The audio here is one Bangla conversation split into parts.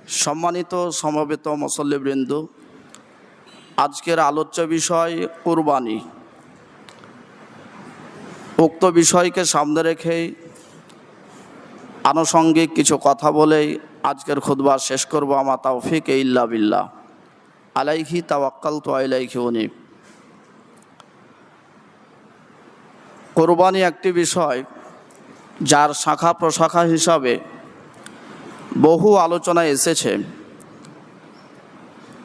সম্মানিত সমবেত মুসল্লিবৃন্দ, আজকের আলোচ্য বিষয় কুরবানি। উক্ত বিষয়কে সামনে রেখেই আনুষঙ্গিক কিছু কথা বলেই আজকের খুতবা শেষ করব। আমা তাওফিক ইল্লা বিল্লাহ, আলাইহি তাওয়াক্কালতু ওয়া ইলাইহি উনীব। কুরবানি একটি বিষয় যার শাখা প্রশাখা হিসাবে বহু আলোচনায় এসেছে।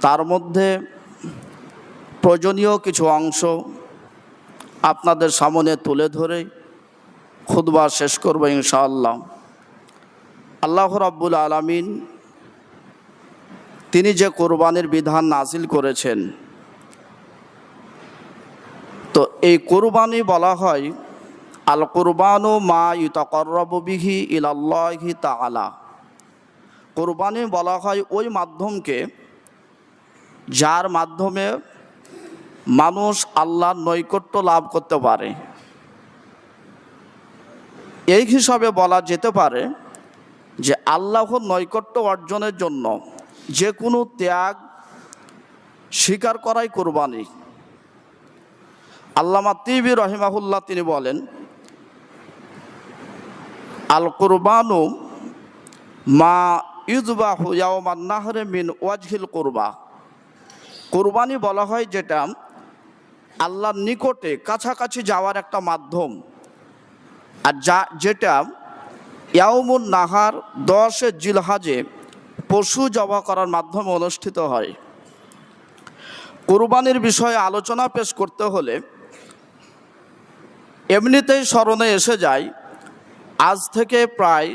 তার মধ্যে প্রয়োজনীয় কিছু অংশ আপনাদের সামনে তুলে ধরে খুতবা শেষ করব ইনশাআল্লাহ। আল্লাহ রাব্বুল আলামিন তিনি যে কুরবানির বিধান নাজিল করেছেন, তো এই কুরবানি বলা হয় আল কুরবানু মা ইউতাকাররাবু বিহি ইলাল্লাহি তাআলা। কুরবানি বলা হয় ওই মাধ্যমকে যার মাধ্যমে মানুষ আল্লাহর নৈকট্য লাভ করতে পারে। এই হিসাবে বলা যেতে পারে যে আল্লাহর নৈকট্য অর্জনের জন্য যে কোনো ত্যাগ স্বীকার করাই কুরবানি। আল্লামা তিবি রহিমাহুল্লাহ তিনি বলেন, আল কুরবানু মা ইযবাহু ইয়াওমান নাহরে মিন ওয়াজহিল কুরবা। কুরবানি বলা হয় যেটা আল্লাহর নিকটে কাছাকাছি যাওয়ার একটা মাধ্যম, আর যেটা ইয়াউমুন নাহার 10 জিলহাজে পশু জবাহ করার মাধ্যমে অনুষ্ঠিত হয়। কুরবানির বিষয়ে আলোচনা পেশ করতে হলে এমনিতেই স্মরণে এসে যায় আজ থেকে প্রায়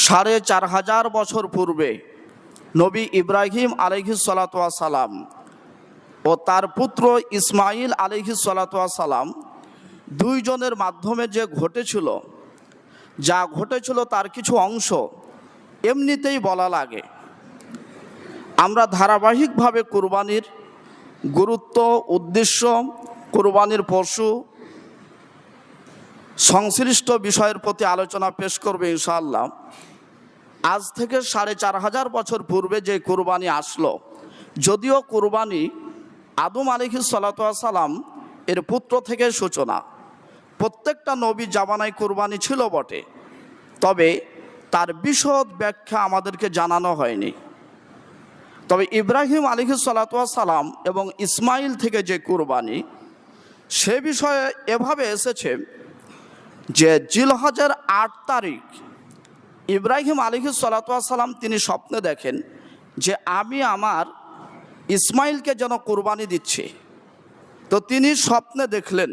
4500 বছর পূর্বে নবী ইব্রাহিম আলাইহিস সালাতু ওয়াস সালাম ও তার পুত্র ইসমাইল আলাইহিস সালাতু ওয়াস সালাম দুইজনের মাধ্যমে যে ঘটেছিল তার কিছু অংশ এমনিতেই বলা লাগে। আমরা ধারাবাহিকভাবে কুরবানির গুরুত্ব, উদ্দেশ্য, কুরবানির পশু সংশ্লিষ্ট বিষয়ের প্রতি আলোচনা পেশ করবে ইনশাআল্লাহ। আজ থেকে 4500 বছর পূর্বে যে কুরবানি আসলো, যদিও কুরবানি আদম আলাইহিস সালাতু ওয়াস সালাম এর পুত্র থেকে সূচনা, প্রত্যেকটা নবী জামানায় কুরবানি ছিল বটে, তবে তার বিশদ ব্যাখ্যা আমাদেরকে জানানো হয়নি। তবে ইব্রাহিম আলাইহিস সালাতু ওয়াস সালাম এবং ইসমাইল থেকে যে কুরবানি, সে বিষয়ে এভাবে এসেছে যে জিলহজের 8 তারিখ ইব্রাহিম আলাইহিস সালাতু ওয়াস সালাম তিনি স্বপ্নে দেখেন যে আমি আমার ইসমাইলকে যেন কুরবানি দিচ্ছি। তো তিনি স্বপ্নে দেখলেন,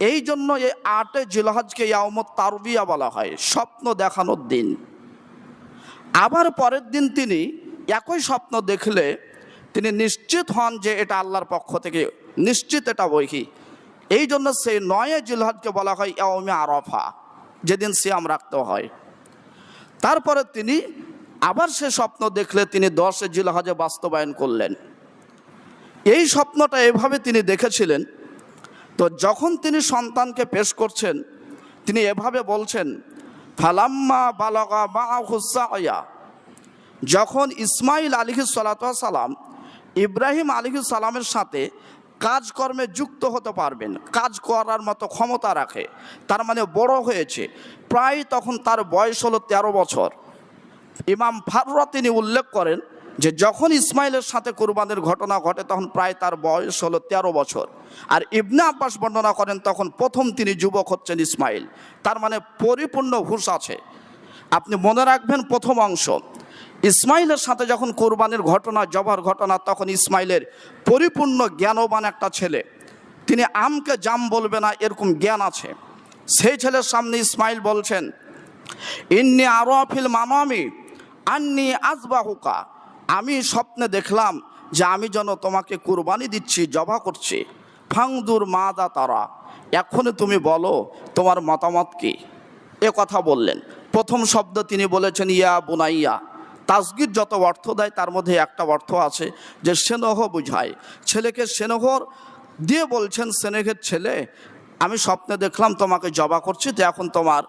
এই জন্য এই 8 জিলহজকে ইয়াউমুত তারবিয়া বলা হয়, স্বপ্ন দেখানোর দিন। আবার পরের দিন তিনি একই স্বপ্ন দেখলে তিনি নিশ্চিত হন যে এটা আল্লাহর পক্ষ থেকে নিশ্চিত, এটা বৈহি। এই জন্য সেই 9 জিলহজকে বলা হয় ইয়াউমে আরাফা, যেদিন সিয়াম রাখতে হয়। তারপরে তিনি আবার সে স্বপ্ন দেখলে তিনি 10 জিলহজে বাস্তবায়ন করলেন। এই স্বপ্নটা এভাবে তিনি দেখেছিলেন। তো যখন তিনি সন্তানকে পেশ করছেন, তিনি এভাবে বলছেন, ফালাম্মা বালাগা মাআহু সায়া। যখন ইসমাইল আলাইহিস সালাতু ওয়াস সালাম ইব্রাহিম আলাইহিস সালামের সাথে কাজকর্মে যুক্ত হতে পারবেন, কাজ করার মতো ক্ষমতা রাখে, তার মানে বড় হয়েছে, প্রায় তখন তার বয়স হলো 13 বছর। ইমাম ফাররা তিনি উল্লেখ করেন যে যখন ইসমাইলের সাথে কুরবানির ঘটনা ঘটে তখন প্রায় তার বয়স হলো 13 বছর। আর ইবনে আব্বাস বর্ণনা করেন তখন প্রথম তিনি যুবক হচ্ছেন ইসমাইল, তার মানে পরিপূর্ণ হুঁশ আছে। আপনি মনে রাখবেন প্রথম অংশ, ইসমাইলের সাথে যখন কুরবানির ঘটনা, জবার ঘটনা, তখন ইসমাইলের পরিপূর্ণ জ্ঞানবান একটা ছেলে, তিনি আমকে জাম বলবে না এরকম জ্ঞান আছে। সেই ছেলের সামনে ইসমাইল বলছেন, ইন্নী আরা ফিল মানামি আন্নী আযবাহুকা। আমি স্বপ্নে দেখলাম যে আমি যেন তোমাকে কুরবানি দিচ্ছি, জবা করছি। ফাংদুর মাদা তারা, এখনই তুমি বলো তোমার মতামত কি। এ কথা বললেন। প্রথম শব্দ তিনি বলেছেন ইয়া বুনাইয়া। তাসগীর যত অর্থ দেয় তার মধ্যে একটা অর্থ আছে যে স্নেহ বুঝায়, ছেলেকে স্নেহ দিয়ে বলছেন, স্নেহের ছেলে আমি স্বপ্নে দেখলাম তোমাকে জবা করছি, তো এখন তোমার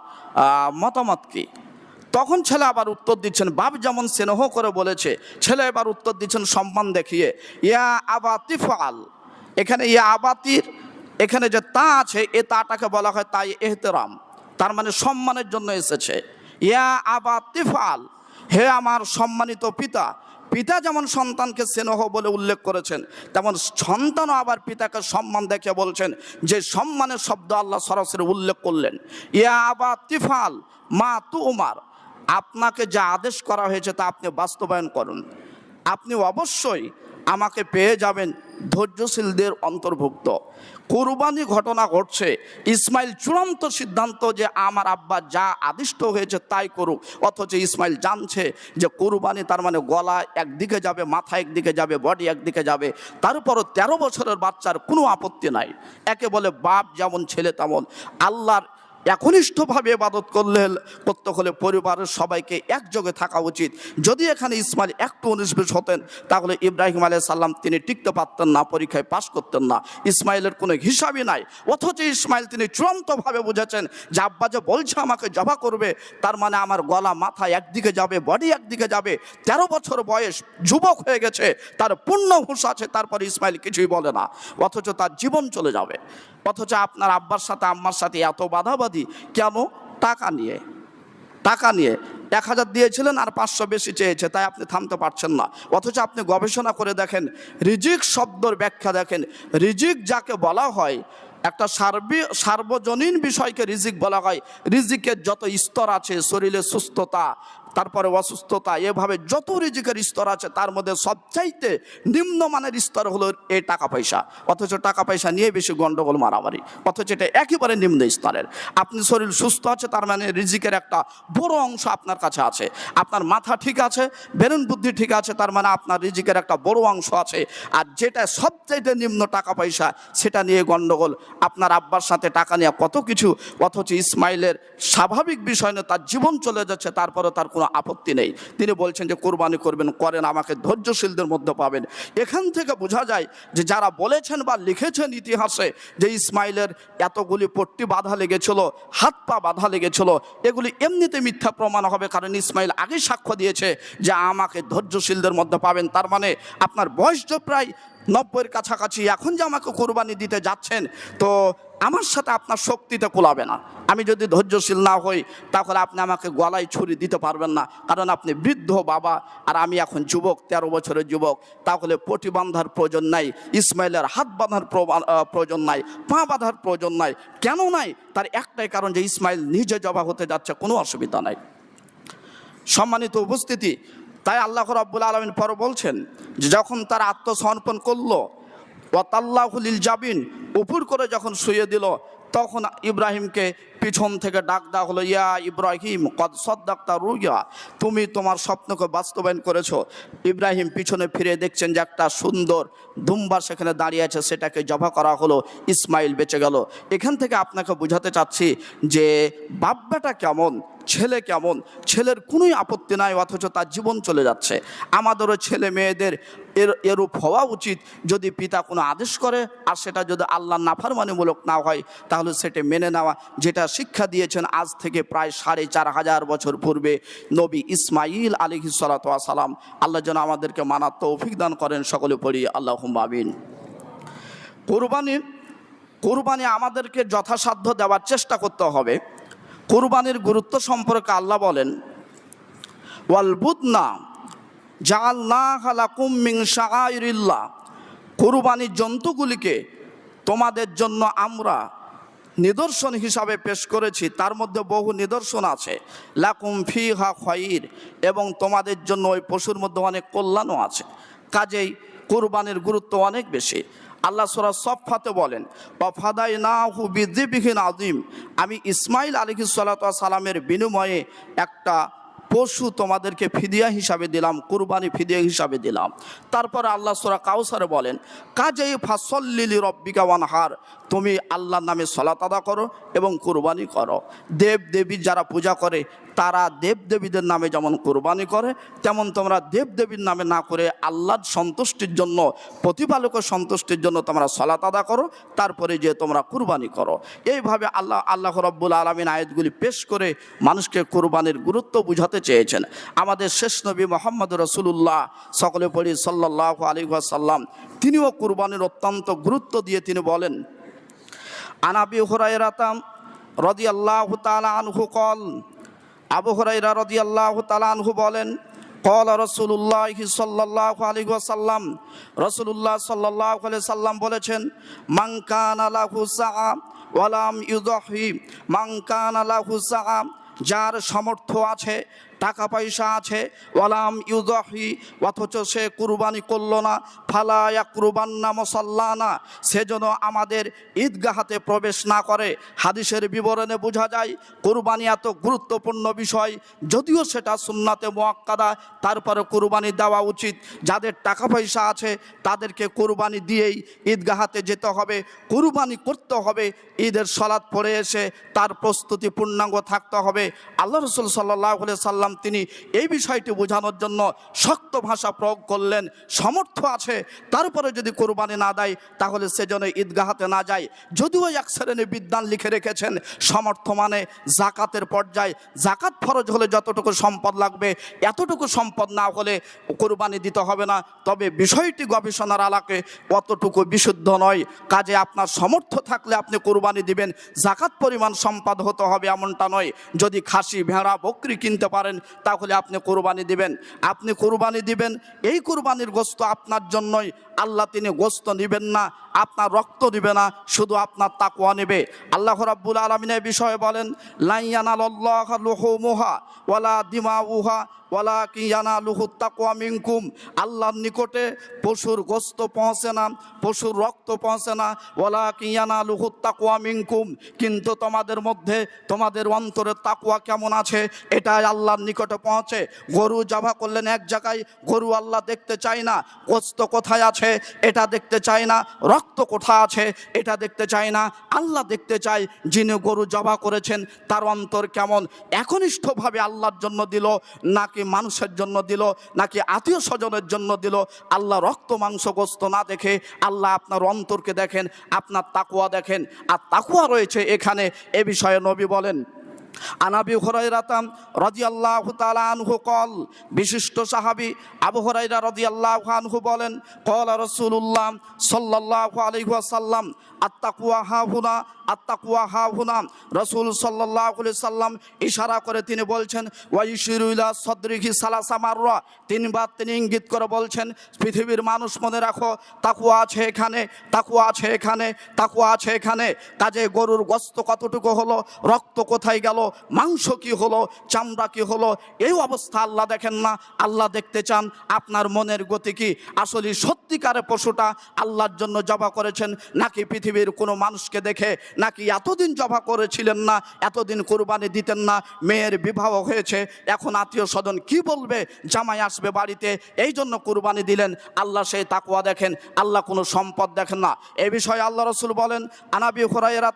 মতামত কি। তখন ছেলে আবার উত্তর দিচ্ছেন, বাপ যেমন স্নেহ করে বলেছে, ছেলে এবার উত্তর দিচ্ছেন সম্মান দেখিয়ে, ইয়া আবাতি ফাল। এখানে ইয়া আবাতির এখানে যে তা আছে, এ তাটাকে বলা হয় তাই এহতেরাম, তার মানে সম্মানের জন্য এসেছে। ইয়া আবাতি ফাল, হে আমার সম্মানিত পিতা। পিতা যেমন সন্তানকে স্নেহ বলে উল্লেখ করেছেন, তেমন সন্তানও আবার পিতাকে সম্মান দেখে বলছেন, যে সম্মানের শব্দ আল্লাহ সরাসরি উল্লেখ করলেন। ইয়া আবা তিফাল মা তু উমার, আপনাকে যা আদেশ করা হয়েছে তা আপনি বাস্তবায়ন করুন, আপনি অবশ্যই আমাকে পেয়ে যাবেন ধৈর্যশীলদের অন্তর্ভুক্ত। কুরবানি ঘটনা ঘটছে, ইসমাইল চূড়ান্ত সিদ্ধান্ত যে আমার আব্বা যা আদিষ্ট হয়েছে তাই করুক, অথচ ইসমাইল জানছে যে কুরবানি তার মানে গলা একদিকে যাবে, মাথা একদিকে যাবে, বডি একদিকে যাবে। তারপরও 13 বছরের বাচ্চার কোনো আপত্তি নাই। একে বলে বাপ যেমন ছেলে তেমন। আল্লাহর একনিষ্ঠভাবে ইবাদত করতে হলে পরিবারের সবাইকে একযোগে থাকা উচিত। যদি এখানে ইসমাইল একটু 19-20 হতেন, তাহলে ইব্রাহিম আলাইহিস সালাম তিনি টিকতে পারতেন না, পরীক্ষায় পাশ করতেন না। ইসমাইলের কোনো হিসাবই নাই, অথচ ইসমাইল তিনি চূড়ান্তভাবে বুঝেছেন যে আব্বা যে বলছে আমাকে জবা করবে, তার মানে আমার গলা মাথা একদিকে যাবে, বডি একদিকে যাবে। 13 বছর বয়স, যুবক হয়ে গেছে, তার পূর্ণ হুঁশ আছে, তারপরে ইসমাইল কিছুই বলে না, অথচ তার জীবন চলে যাবে। অথচ আপনার আব্বার সাথে আম্মার সাথে এত বাধাবাধি কেন? টাকা নিয়ে 1000 দিয়েছিলেন আর 500 বেশি চেয়েছে, তাই আপনি থামতে পারছেন না। অথচ আপনি গবেষণা করে দেখেন, রিজিক শব্দের ব্যাখ্যা দেখেন। রিজিক যাকে বলা হয়, একটা সার্বজনীন বিষয়কে রিজিক বলা হয়। রিজিকের যত স্তর আছে, শরীরে সুস্থতা, তারপরে অসুস্থতা, এভাবে যত রিজিকের স্তর আছে, তার মধ্যে সবচাইতে নিম্নমানের স্তর হলো এই টাকা পয়সা। অথচ টাকা পয়সা নিয়ে বেশি গন্ডগোল, মারামারি, অথচ এটা একেবারে নিম্ন স্তরের। আপনি শরীর সুস্থ আছে, তার মানে রিজিকের একটা বড় অংশ আপনার কাছে আছে। আপনার মাথা ঠিক আছে, ব্রেন বুদ্ধি ঠিক আছে, তার মানে আপনার রিজিকের একটা বড় অংশ আছে। আর যেটা সবচাইতে নিম্ন টাকা পয়সা, সেটা নিয়ে গন্ডগোল। আপনার আব্বার সাথে টাকা নিয়ে কত কিছু, অথচ ইসমাইলের স্বাভাবিক বিষয় না, তার জীবন চলে যাচ্ছে, তারপরে তার কোনো আপত্তি নেই। তিনি বলছেন যে কোরবানি করবেন, করেন, আমাকে ধৈর্যশীলদের মধ্যে পাবেন। এখান থেকে বোঝা যায় যে যারা বলেছেন বা লিখেছেন ইতিহাসে যে ইসমাইলের এতগুলি পট্টি বাঁধা লেগেছিল, হাত পা বাঁধা লেগেছিল, এগুলি এমনিতে মিথ্যা প্রমাণ হবে, কারণ ইসমাইল আগেই সাক্ষ্য দিয়েছে যে আমাকে ধৈর্যশীলদের মধ্যে পাবেন। তার মানে আপনার বয়স যে প্রায় 90-এর কাছাকাছি, এখন যে আমাকে কোরবানি দিতে যাচ্ছেন, তো আমার সাথে আপনার শক্তিতে কোলাবে না। আমি যদি ধৈর্যশীল না হই, তাহলে আপনি আমাকে গলায় ছুরি দিতে পারবেন না, কারণ আপনি বৃদ্ধ বাবা আর আমি এখন যুবক, 13 বছরের যুবক। তাহলে পটি বাঁধার প্রয়োজন নাই, ইসমাইলের হাত বাঁধার প্রয়োজন নাই, পা বাঁধার প্রয়োজন নাই। কেন নাই? তার একটাই কারণ যে ইসমাইল নিজে জবা হতে যাচ্ছে, কোনো অসুবিধা নাই। সম্মানিত উপস্থিতি, তাই আল্লাহ রাব্বুল আলামিন পরে বলছেন যে যখন তার আত্মসমর্পণ করলো, ওয়াতাল্লাহু লিল জাবিন, উপর করে যখন শুয়ে দিল, তখন ইব্রাহিমকে পিছন থেকে ডাক দেওয়া হলো, ইয়া ইব্রাহিম কদ সাদ্দাকতা রুইয়া, তুমি তোমার স্বপ্নকে বাস্তবায়ন করেছো। ইব্রাহিম পিছনে ফিরে দেখছেন যে একটা সুন্দর দুম্বা সেখানে দাঁড়িয়ে আছে, সেটাকে জবা করা হলো, ইসমাইল বেঁচে গেল। এখান থেকে আপনাকে বোঝাতে চাচ্ছি যে বাপ বেটা কেমন, ছেলে কেমন, ছেলের কোনোই আপত্তি নাই, অথচ তার জীবন চলে যাচ্ছে। আমাদেরও ছেলে মেয়েদের এরূপ হওয়া উচিত। যদি পিতা কোনো আদেশ করে আর সেটা যদি আল্লাহর নাফরমানিমূলক না হয়, তাহলে সেটা মেনে নেওয়া, যেটা শিক্ষা দিয়েছেন আজ থেকে প্রায় 4500 বছর পূর্বে নবী ইসমাইল আলাইহিস সালাতু ওয়াস সালাম। আল্লাহ যেন আমাদেরকে মানার তৌফিক দান করেন। সকলে পড়ি আল্লাহুম্মা আমিন। কুরবানি আমাদেরকে যথাসাধ্য দেওয়ার চেষ্টা করতে হবে। কুরবানির গুরুত্ব সম্পর্কে আল্লাহ বলেন, ওয়াল বুদনা জাআলনাহা লাকুম মিন শাআইরিল্লাহ, কুরবানির জন্তুগুলিকে তোমাদের জন্য আমরা নিদর্শন হিসাবে পেশ করেছি, তার মধ্যে বহু নিদর্শন আছে। লাকুম ফিহা খায়র, এবং তোমাদের জন্য ওই পশুর মধ্যে অনেক কল্যাণও আছে। কাজেই কুরবানির গুরুত্ব অনেক বেশি। আল্লাহ সূরা সফফাতে বলেন, ওয়াফাদাইনাহু বিযিবহিন আযীম, আমি ইসমাইল আলাইহিস সালাতু ওয়াস সালামের বিনিময়ে একটা পশু তোমাদেরকে ফিদিয়া হিসাবে দিলাম, কুরবানি ফিদিয়া হিসাবে দিলাম। তারপরে আল্লাহ সূরা কাউসারে বলেন, কাজেই ফাসল্লি লিরাব্বিকা ওয়ানহার, তুমি আল্লাহর নামে সালাত আদা করো এবং কুরবানি করো। দেব দেবী যারা পূজা করে তারা দেবদেবীদের নামে যেমন কোরবানি করে, তেমন তোমরা দেবদেবীর নামে না করে আল্লাহর সন্তুষ্টির জন্য, প্রতিপালকের সন্তুষ্টির জন্য তোমরা সালাত আদা করো, তারপরে যে তোমরা কুরবানি করো। এইভাবে আল্লাহ রাব্বুল আলামিন আয়াতগুলি পেশ করে মানুষকে কুরবানির গুরুত্ব বুঝাতে চেয়েছেন। আমাদের শেষ নবী মুহাম্মদ রাসূলুল্লাহ, সকলে পড়ি সাল্লাল্লাহু আলাইহি ওয়াসাল্লাম, তিনিও কুরবানির অত্যন্ত গুরুত্ব দিয়ে তিনি বলেন, আন আবি হুরায়রা রাদিয়াল্লাহু তাআলা আনহু কল, আবু হুরায়রা রাদিয়াল্লাহু তাআলা আনহু বলেন, قال رسول الله صلى الله عليه وسلم, রাসূলুল্লাহ সাল্লাল্লাহু আলাইহি সাল্লাম বলেছেন, মান কানা লাহু সাআ ওয়া লাম ইউযহি, মান কানা লাহু সাআ, যার সামর্থ্য আছে, টাকা পয়সা আছে, ওয়ালাম ইউযহি, অথচ সে কুরবানি করল না, ফালা ইয়াকরুবান্না মুসাল্লানা, সেজন্য আমাদের ঈদগাহতে প্রবেশ না করে। হাদিসের বিবরণে বোঝা যায় কুরবানি এত গুরুত্বপূর্ণ বিষয়, যদিও সেটা সুন্নাতে মুআক্কাদা, তারপরে কুরবানি দেওয়া উচিত। যাদের টাকা পয়সা আছে তাদেরকে কুরবানি দিয়েই ঈদগাহতে যেতে হবে, কুরবানি করতে হবে। ঈদের সালাত পড়ে এসে তার প্রস্তুতি পূর্ণাঙ্গ থাকতে হবে। আল্লাহ রাসূল সাল্লাল্লাহু আলাইহি সাল্লাম তিনি এই বিষয়টি বোঝানোর জন্য শক্ত ভাষা প্রয়োগ করলেন, সামর্থ্য আছে তারপরে যদি কোরবানি না দেয় তাহলে সেজন্য ঈদগাহতে না যায়। যদিও এক শ্রেণী বিদ্বান লিখে রেখেছেন সামর্থ্য মানে জাকাতের পর্যায়ে, জাকাত ফরজ হলে যতটুকু সম্পদ লাগবে এতটুকু সম্পদ না হলে কোরবানি দিতে হবে না। তবে বিষয়টি গবেষণার আলোকে অতটুকু বিশুদ্ধ নয়। কাজে আপনার সামর্থ্য থাকলে আপনি কোরবানি দিবেন, জাকাত পরিমাণ সম্পদ হতে হবে এমনটা নয়। যদি খাসি, ভেড়া, বকরি কিনতে পারেন তাহলে আপনি কোরবানি দিবেন। আপনি কোরবানি দিবেন, এই কোরবানির গোশত আপনার জন্যই। আল্লাহ তিনি গোশত নেবেন না, আপনার রক্ত নেবে না, শুধু আপনার তাকওয়া নেবে। আল্লাহ রাব্বুল আলামিন এই বিষয়ে বলেন, লা ইয়ানালাল্লাহু লুহুমুহা ওয়ালা দিমাউহা ওয়ালাকিন ইয়ানালুহুত তাকওয়া মিনকুম, আল্লাহর নিকটে পশুর গোশত পৌঁছে না, পশুর রক্ত পৌঁছে না, ওয়ালাকিন ইয়ানালুহুত তাকওয়া মিনকুম, কিন্তু তোমাদের মধ্যে তোমাদের অন্তরের তাকওয়া কেমন আছে এটাই আল্লাহর নিকটে পৌঁছে। গরু জবাহ করলেন এক জায়গায়, গরু আল্লাহ দেখতে চায় না, গোশত কোথায় আছে এটা দেখতে চায় না, রক্ত কোথায় আছে এটা দেখতে চায় না। আল্লাহ দেখতে চায় যিনি গরু জবাহ করেছেন তার অন্তর কেমন, একনিষ্ঠভাবে আল্লাহর জন্য দিল নাকি মানুষের জন্য দিল, নাকি আত্মীয় স্বজনের জন্য দিল। আল্লাহ রক্ত মাংস গোশত না দেখে আল্লাহ আপনার অন্তরকে দেখেন, আপনার তাকওয়া দেখেন। আর তাকওয়া রয়েছে এখানে, এ বিষয়ে নবী বলেন, আন আবি হুরায়রা রাদিয়াল্লাহু তাআলা আনহু কল, বিশিষ্ট সাহাবী আবু হুরায়রা রাদিয়াল্লাহু আনহু বলেন, ক্বালা রাসূলুল্লাহ সাল্লাল্লাহু আলাইহি ওয়াসাল্লাম, আত্তাকওয়া হাহুনা, আত্তাকওয়া হাহুনা। রাসূল সাল্লাল্লাহু আলাইহি সাল্লাম ইশারা করে তিনি বলছেন, ওয়া ইশিরু ইলা সাদরিহি সালাসা মাররা, তিনবার তিনি ইঙ্গিত করে বলছেন, পৃথিবীর মানুষ মনে রাখো তাকওয়া আছে এখানে, তাকওয়া আছে এখানে, তাকওয়া আছে এখানে। কাজে গরুর গোশত কতটুকু হলো, রক্ত কোথায় গেল, মাংস কি হলো, চামড়া কি হলো, এই অবস্থা আল্লাহ দেখেন না। আল্লাহ দেখতে চান আপনার মনের গতি কি, আসলে সত্যিকারে পশুটা আল্লাহর জন্য জবাহ করেছেন নাকি পৃথিবীর কোনো মানুষকে দেখে, নাকি এতদিন জবাহ করেছিলেন না, এতদিন কোরবানি দিতেন না, মেয়ের বিবাহ হয়েছে, এখন আত্মীয় স্বজন কি বলবে, জামাই আসবে বাড়িতে, এই জন্য কোরবানি দিলেন। আল্লাহ সেই তাকওয়া দেখেন, আল্লাহ কোনো সম্পদ দেখেন না। এই বিষয়ে আল্লাহ রাসূল বলেন, আন আবি হুরায়রা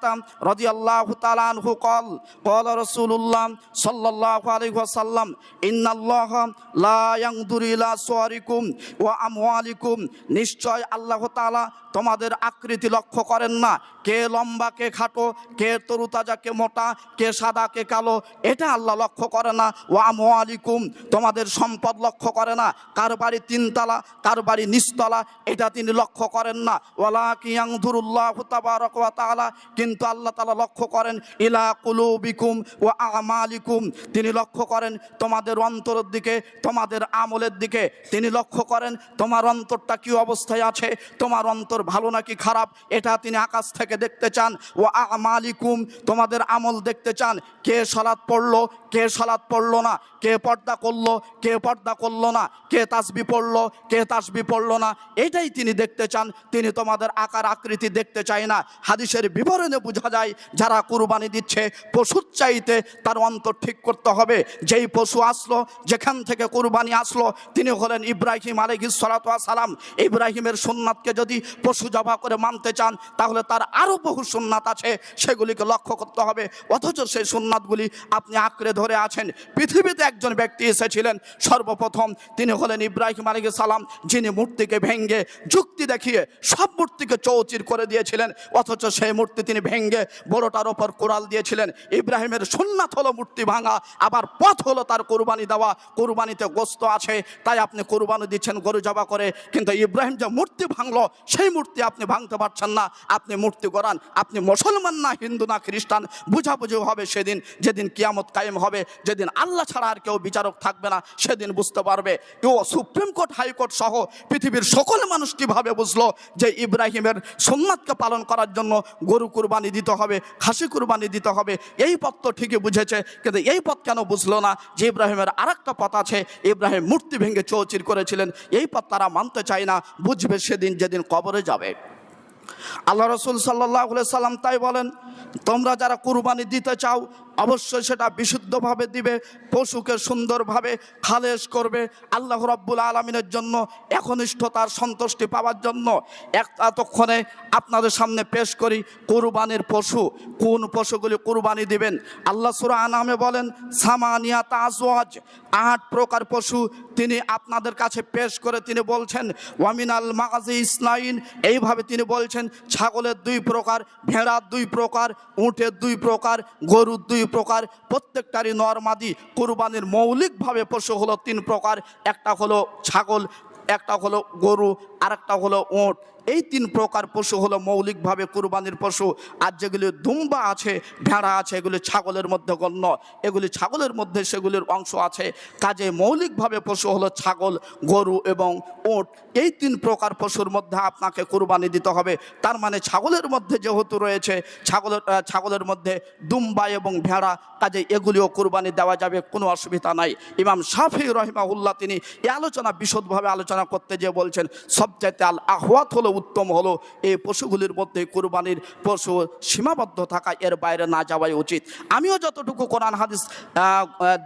রাদিয়াল্লাহু তাআলা আনহু কল, ক্বালা রাসূলুল্লাহ সাল্লাল্লাহু আলাইহি ওয়াসাল্লাম, ইন্নাল্লাহা লা ইয়ানজুরু ইলা সুওয়ারিকুম ওয়া আমওয়ালিকুম, নিশ্চয় আল্লাহ তাআলা তোমাদের আকৃতি লক্ষ্য করেন না, কে লম্বা কে খাটো, কে তরুতাজা কে মোটা, কে সাদা কে কালো, এটা আল্লাহ লক্ষ্য করে না। ওয়া আমওয়ালিকুম, তোমাদের সম্পদ লক্ষ্য করে না, কার বাড়ি তিনতলা কার বাড়ি নিচতলা, এটা তিনি লক্ষ্য করেন না। ওয়ালাকিন ইয়ানজুরুল্লাহু তাবারাকা ওয়া তাআলা, কিন্তু আল্লাহ তাআলা লক্ষ্য করেন ইলা কুলুবিকুম ওয়া আমালিকুম, তিনি লক্ষ্য করেন তোমাদের অন্তরের দিকে, তোমাদের আমলের দিকে। তিনি লক্ষ্য করেন তোমার অন্তরটা কি অবস্থায় আছে, তোমার অন্তর ভালো নাকি খারাপ, এটা তিনি আকাশ থেকে দেখতে চান। ওয়া আমালিকুম, তোমাদের আমল দেখতে চান, কে সালাত পড়লো কে সালাত পড়লো না, কে পর্দা করলো, কে পর্দা করলো না, কে তাসবি পড়লো, কে তাসবি পড়লো না, এটাই তিনি দেখতে চান। তিনি তোমাদের আকার আকৃতি দেখতে চায় না। হাদিসের বিবরণে বোঝা যায় যারা কুরবানি দিচ্ছে পশুর চাইতে তার অন্তর ঠিক করতে হবে। যেই পশু আসলো, যেখান থেকে কুরবানি আসলো, তিনি হলেন ইব্রাহিম আলাইহিস সালাতু ওয়াস সালাম। ইব্রাহিমের সুন্নাতকে যদি পশু জবাই করে মানতে চান তাহলে তার আরও বহু সুন্নাত আছে, সেগুলিকে লক্ষ্য করতে হবে। অথচ সেই সুন্নাতগুলি আপনি আঁকড়ে ধরে আছেন। পৃথিবীতে একজন ব্যক্তি এসেছিলেন সর্বপ্রথম, তিনি হলেন ইব্রাহিম আলাইহিস সালাম, যিনি মূর্তিকে ভেঙ্গে যুক্তি দেখিয়ে সব মূর্তিকে চৌচির করে দিয়েছিলেন। অথচ সেই মূর্তি তিনি ভেঙ্গে বড়টার ওপর কোরাল দিয়েছিলেন। ইব্রাহিমের সুন্নাত হলো মূর্তি ভাঙা, আবার পথ হলো তার কুরবানি দেওয়া। কুরবানিতে গোস্ত আছে, তাই আপনি কুরবানি দিচ্ছেন গরু জবাই করে, কিন্তু ইব্রাহিম যে মূর্তি ভাঙলো সেই মূর্তি আপনি ভাঙতে পারছেন না। আপনি মূর্তি গড়ান, আপনি মুসলমান না হিন্দু না খ্রিস্টান, বুঝাবুঝি হবে সেদিন, যেদিন কিয়ামত কায়েম হবে, যেদিন আল্লাহ ছাড়া আর কেউ বিচারক থাকবে না, সেদিন বুঝতে পারবে। সুপ্রিম কোর্ট, হাইকোর্ট সহ পৃথিবীর সকল মানুষ কিভাবে বুঝলো যে ইব্রাহিমের সুন্নাতকে পালন করার জন্য গরু কুরবানি দিতে হবে, খাসি কুরবানি দিতে হবে। এই পথ তো ঠিকই বুঝেছে, কিন্তু এই পথ কেন বুঝলো না যে ইব্রাহিমের আরেকটা পথ আছে, ইব্রাহিম মূর্তি ভেঙে চৌচির করেছিলেন, এই পথ তারা মানতে চায় না। বুঝবে সেদিন যেদিন কবরে যাবে। আল্লাহ রসুল সাল্লাল্লাহু আলাইহি সাল্লাম তাই বলেন, তোমরা যারা কুরবানি দিতে চাও অবশ্যই সেটা বিশুদ্ধভাবে দিবে, পশুকে সুন্দরভাবে খালেস করবে, আল্লাহ রাব্বুল আলামিনের জন্য, একনিষ্ঠতার সন্তুষ্টি পাওয়ার জন্য। এতক্ষণে আপনাদের সামনে পেশ করি কুরবানির পশু, কোন পশুগুলি কুরবানি দিবেন। আল্লাহ সূরা আনামে বলেন সামানিয়াতা আজওয়াজ, 8 প্রকার পশু তিনি আপনাদের কাছে পেশ করে তিনি বলছেন ওয়ামিনাল মাগাজি ইসনাইন, এইভাবে তিনি বলছেন ছাগলের 2 প্রকার, ভেড়ার 2 প্রকার, উটের 2 প্রকার, গরুর 2 প্রকার, প্রত্যেকটারই নরমাদি। কুরবানির মৌলিকভাবে পশু হলো 3 প্রকার, একটা হলো ছাগল, একটা হলো গরু, আর একটা হলো উট। এই 3 প্রকার পশু হলো মৌলিকভাবে কুরবানির পশু। আর যেগুলি দুম্বা আছে, ভেড়া আছে, এগুলি ছাগলের মধ্যে গণ্য, এগুলি ছাগলের মধ্যে সেগুলির অংশ আছে। কাজে মৌলিকভাবে পশু হলো ছাগল, গরু এবং উট। এই 3 প্রকার পশুর মধ্যে আপনাকে কুরবানি দিতে হবে। তার মানে ছাগলের মধ্যে যেহেতু রয়েছে, ছাগলের মধ্যে দুম্বা এবং ভেড়া, কাজে এগুলিও কুরবানি দেওয়া যাবে, কোনো অসুবিধা নাই। ইমাম শাফি রাহিমাহুল্লাহ তিনি এই আলোচনা বিশদভাবে আলোচনা করতে যেয়ে বলছেন সবচাইতে আল আহওয়াত হলো, উত্তম হলো এই পশুগুলির মধ্যে কুরবানির পশু সীমাবদ্ধ থাকা, এর বাইরে না যাওয়াই উচিত। আমিও যতটুকু কোরআন হাদিস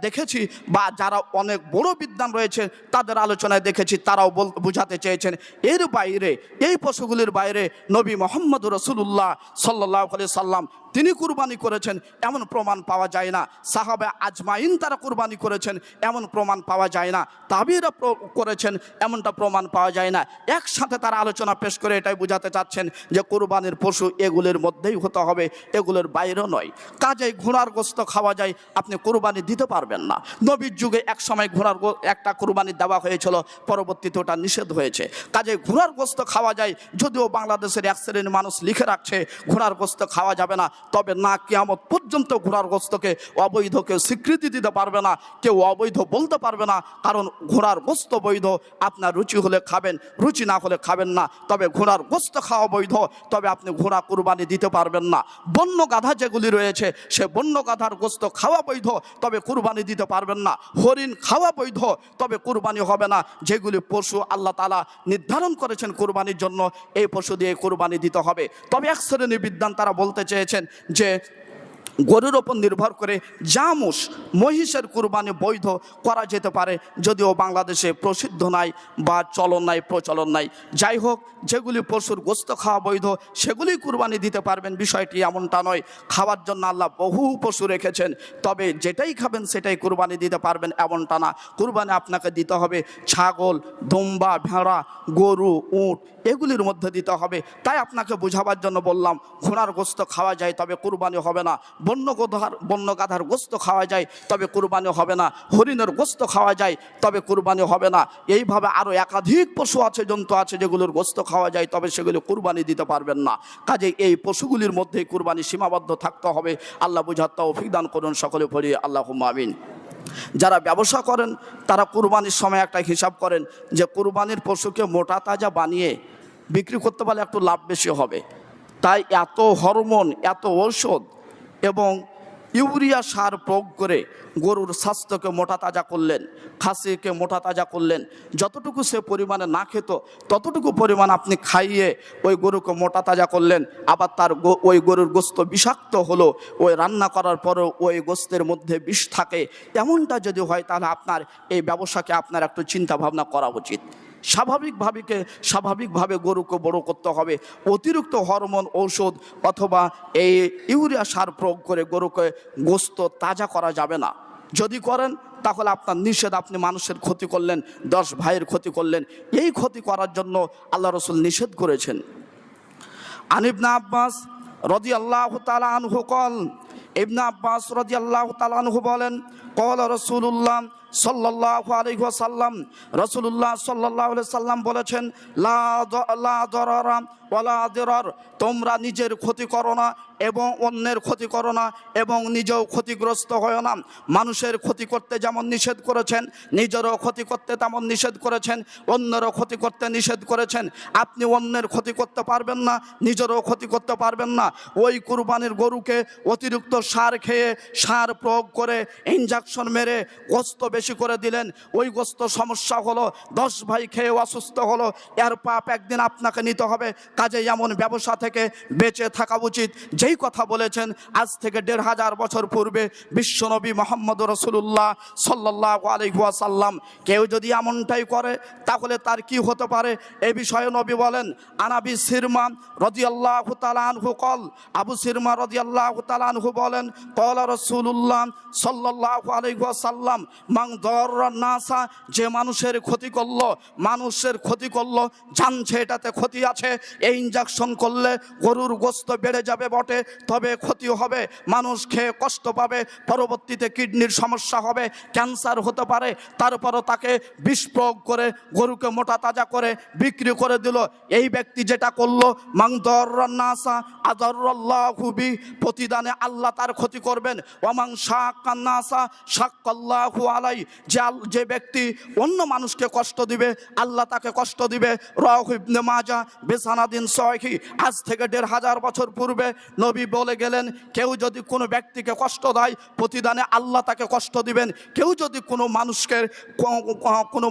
দেখেছি বা যারা অনেক বড় বিদ্বান রয়েছে তাদের আলোচনায় দেখেছি, তারাও বুঝাতে চেয়েছেন এর বাইরে, এই পশুগুলির বাইরে নবী মুহাম্মদ রাসূলুল্লাহ সাল্লাল্লাহু আলাইহি সাল্লাম তিনি কুরবানি করেছেন এমন প্রমাণ পাওয়া যায় না। সাহাবা আজমাইন তারা কুরবানি করেছেন এমন প্রমাণ পাওয়া যায় না। তাবিরা করেছেন এমনটা প্রমাণ পাওয়া যায় না। একসাথে তারা আলোচনা পেশ করে এটাই বোঝাতে চাচ্ছেন যে কুরবানির পশু এগুলির মধ্যেই হতে হবে, এগুলোর বাইরে নয়। কাজেই ঘোড়ার গোশত খাওয়া যায়, আপনি কুরবানি দিতে পারবেন না। নবীর যুগে এক সময় ঘোড়ার একটা কুরবানি দেওয়া হয়েছিল, পরবর্তীতে ওটা নিষেধ হয়েছে। কাজেই ঘোড়ার গোশত খাওয়া যায়, যদিও বাংলাদেশের এক শ্রেণীর মানুষ লিখে রাখছে ঘোড়ার গোশত খাওয়া যাবে না, তবে না কিয়ামত পর্যন্ত ঘোড়ার গোশতকে অবৈধ কেউ স্বীকৃতি দিতে পারবে না, কেউ অবৈধ বলতে পারবে না। কারণ ঘোড়ার গোশত বৈধ, আপনার রুচি হলে খাবেন, রুচি না হলে খাবেন না। তবে ঘোড়ার গোশত খাওয়া বৈধ, তবে আপনি ঘোড়া কুরবানি দিতে পারবেন না। বন্য গাধা যেগুলি রয়েছে সে বন্য গাধার গোশত খাওয়া বৈধ, তবে কুরবানি দিতে পারবেন না। হরিণ খাওয়া বৈধ, তবে কুরবানি হবে না। যেগুলি পশু আল্লাহ তাআলা নির্ধারণ করেছেন কুরবানির জন্য, এই পশু দিয়ে কুরবানি দিতে হবে। তবে এক শ্রেণীর বিদ্বান তারা বলতে চেয়েছেন যে গরুর ওপর নির্ভর করে জামুস, মহিষের কুরবানি বৈধ করা যেতে পারে, যদিও বাংলাদেশে প্রসিদ্ধ নাই বা চলন নাই, প্রচলন নাই। যাই হোক, যেগুলি পশুর গোশত খাওয়া বৈধ সেগুলি কুরবানি দিতে পারবেন, বিষয়টি এমনটা নয়। খাওয়ার জন্য আল্লাহ বহু পশু রেখেছেন, তবে যেটাই খাবেন সেটাই কুরবানি দিতে পারবেন এমনটা না। কুরবানি আপনাকে দিতে হবে ছাগল, দুম্বা, ভেড়া, গরু, উট, এগুলির মধ্যে দিতে হবে। তাই আপনাকে বোঝাবার জন্য বললাম ঘোড়ার গোশত খাওয়া যায় তবে কুরবানি হবে না, বন্য গাধার গোশত খাওয়া যায় তবে কুরবানি হবে না, হরিণের গোশত খাওয়া যায় তবে কুরবানি হবে না। এইভাবে আরও একাধিক পশু আছে, জন্তু আছে যেগুলোর গোশত খাওয়া যায়, তবে সেগুলো কুরবানি দিতে পারবেন না। কাজে এই পশুগুলির মধ্যেই কুরবানি সীমাবদ্ধ থাকতে হবে। আল্লাহ বুঝার তৌফিক দান করুন, সকলে পড়ি আল্লাহুম্মা আমিন। যারা ব্যবসা করেন তারা কুরবানির সময় একটা হিসাব করেন যে কুরবানির পশুকে মোটা তাজা বানিয়ে বিক্রি করতে পারলে একটু লাভ বেশি হবে। তাই এত হরমোন, এত ঔষধ এবং ইউরিয়া সার প্রয়োগ করে গরুর স্বাস্থ্যকে মোটা তাজা করলেন, খাসিকে মোটা তাজা করলেন। যতটুকু সে পরিমাণে না খেত ততটুকু পরিমাণ আপনি খাইয়ে ওই গরুকে মোটা তাজা করলেন। আবার তার ওই গরুর গোস্ত বিষাক্ত হলো, ওই রান্না করার পরেও ওই গোস্তের মধ্যে বিষ থাকে, এমনটা যদি হয় তাহলে আপনার এই ব্যবসাকে আপনার একটু চিন্তা ভাবনা করা উচিত। স্বাভাবিকভাবে গরুকে বড় করতে হবে। অতিরিক্ত হরমোন, ঔষধ অথবা এই ইউরিয়া সার প্রয়োগ করে গরুকে গোস্ত তাজা করা যাবে না। যদি করেন তাহলে আপনার নিষেধ, আপনি মানুষের ক্ষতি করলেন, 10 ভাইয়ের ক্ষতি করলেন। এই ক্ষতি করার জন্য আল্লাহ রসুল নিষেধ করেছেন। আন ইবনে আব্বাস রাদিয়াল্লাহু তাআলা আনহু কল, ইবনে আব্বাস রাদিয়াল্লাহু তাআলা আনহু বলেন, ক্বালা রাসূলুল্লাহ সাল্লাল্লাহু আলাইহি ওয়াসাল্লাম, রাসূলুল্লাহ সাল্লাল্লাহু আলাইহি সাল্লাম বলেছেন, লা দরারা ওয়ালা দিরার, তোমরা নিজের ক্ষতি করো না এবং অন্যের ক্ষতি করো না এবং নিজেও ক্ষতিগ্রস্ত হয় না। মানুষের ক্ষতি করতে যেমন নিষেধ করেছেন, নিজেরও ক্ষতি করতে তেমন নিষেধ করেছেন, অন্যেরও ক্ষতি করতে নিষেধ করেছেন। আপনি অন্যের ক্ষতি করতে পারবেন না, নিজেরও ক্ষতি করতে পারবেন না। ওই কুরবানির গরুকে অতিরিক্ত সার খেয়ে, সার প্রয়োগ করে, ইনজেকশন মেরে গোস্ত বেশি করে দিলেন, ওই গোস্ত সমস্যা হলো, 10 ভাই খেয়ে অসুস্থ হলো, এর পাপ একদিন আপনাকে নিতে হবে। কাজে এমন ব্যবসা থেকে বেঁচে থাকা উচিত। যেই কথা বলেছেন আজ থেকে 1500 বছর পূর্বে বিশ্বনবী মুহাম্মদ রাসূলুল্লাহ সাল্লাল্লাহু আলাইহি ওয়াসাল্লাম, কেউ যদি এমনটাই করে তাহলে তার কি হতে পারে এ বিষয়ে নবী বলেন। আনাবি সিরমা রাদিয়াল্লাহু তাআলা আনহু কল, আবু সিরমা রাদিয়াল্লাহু তাআলা আনহু বলেন, ক্বালা রাসূলুল্লাহ সাল্লাল্লাহু আলাইহি ওয়াসাল্লাম, মান দাররা নাসা, যে মানুষের ক্ষতি করলো, জানছে এটাতে ক্ষতি আছে, এই ইনজেকশন করলে গরুর গোস্ত বেড়ে যাবে বটে, তবে ক্ষতি হবে, মানুষ খেয়ে কষ্ট পাবে, পরবর্তীতে কিডনির সমস্যা হবে, ক্যান্সার হতে পারে, তারপরও তাকে বিষ প্রয়োগ করে গরুকে মোটা তাজা করে বিক্রি করে দিল। এই ব্যক্তি যেটা করলো, মান দাররা নাসা আদাররাল্লাহু বি, প্রতিদানে আল্লাহ তার ক্ষতি করবেন। ওয়ামান শাক্কান নাসা শাক্কাল্লাহু আলাই, যে ব্যক্তি অন্য মানুষকে কষ্ট দিবে আল্লাহ তাকে কষ্ট দিবে। রাওয়াহু ইবনে মাজাহ বিসানাদিন সহিহ। আজ থেকে 1500 বছর পূর্বে নবী বলে গেলেন, কেউ যদি কোনো ব্যক্তিকে কষ্ট দেয় প্রতিদানে আল্লাহ তাকে কষ্ট দিবেন। কেউ যদি কোনো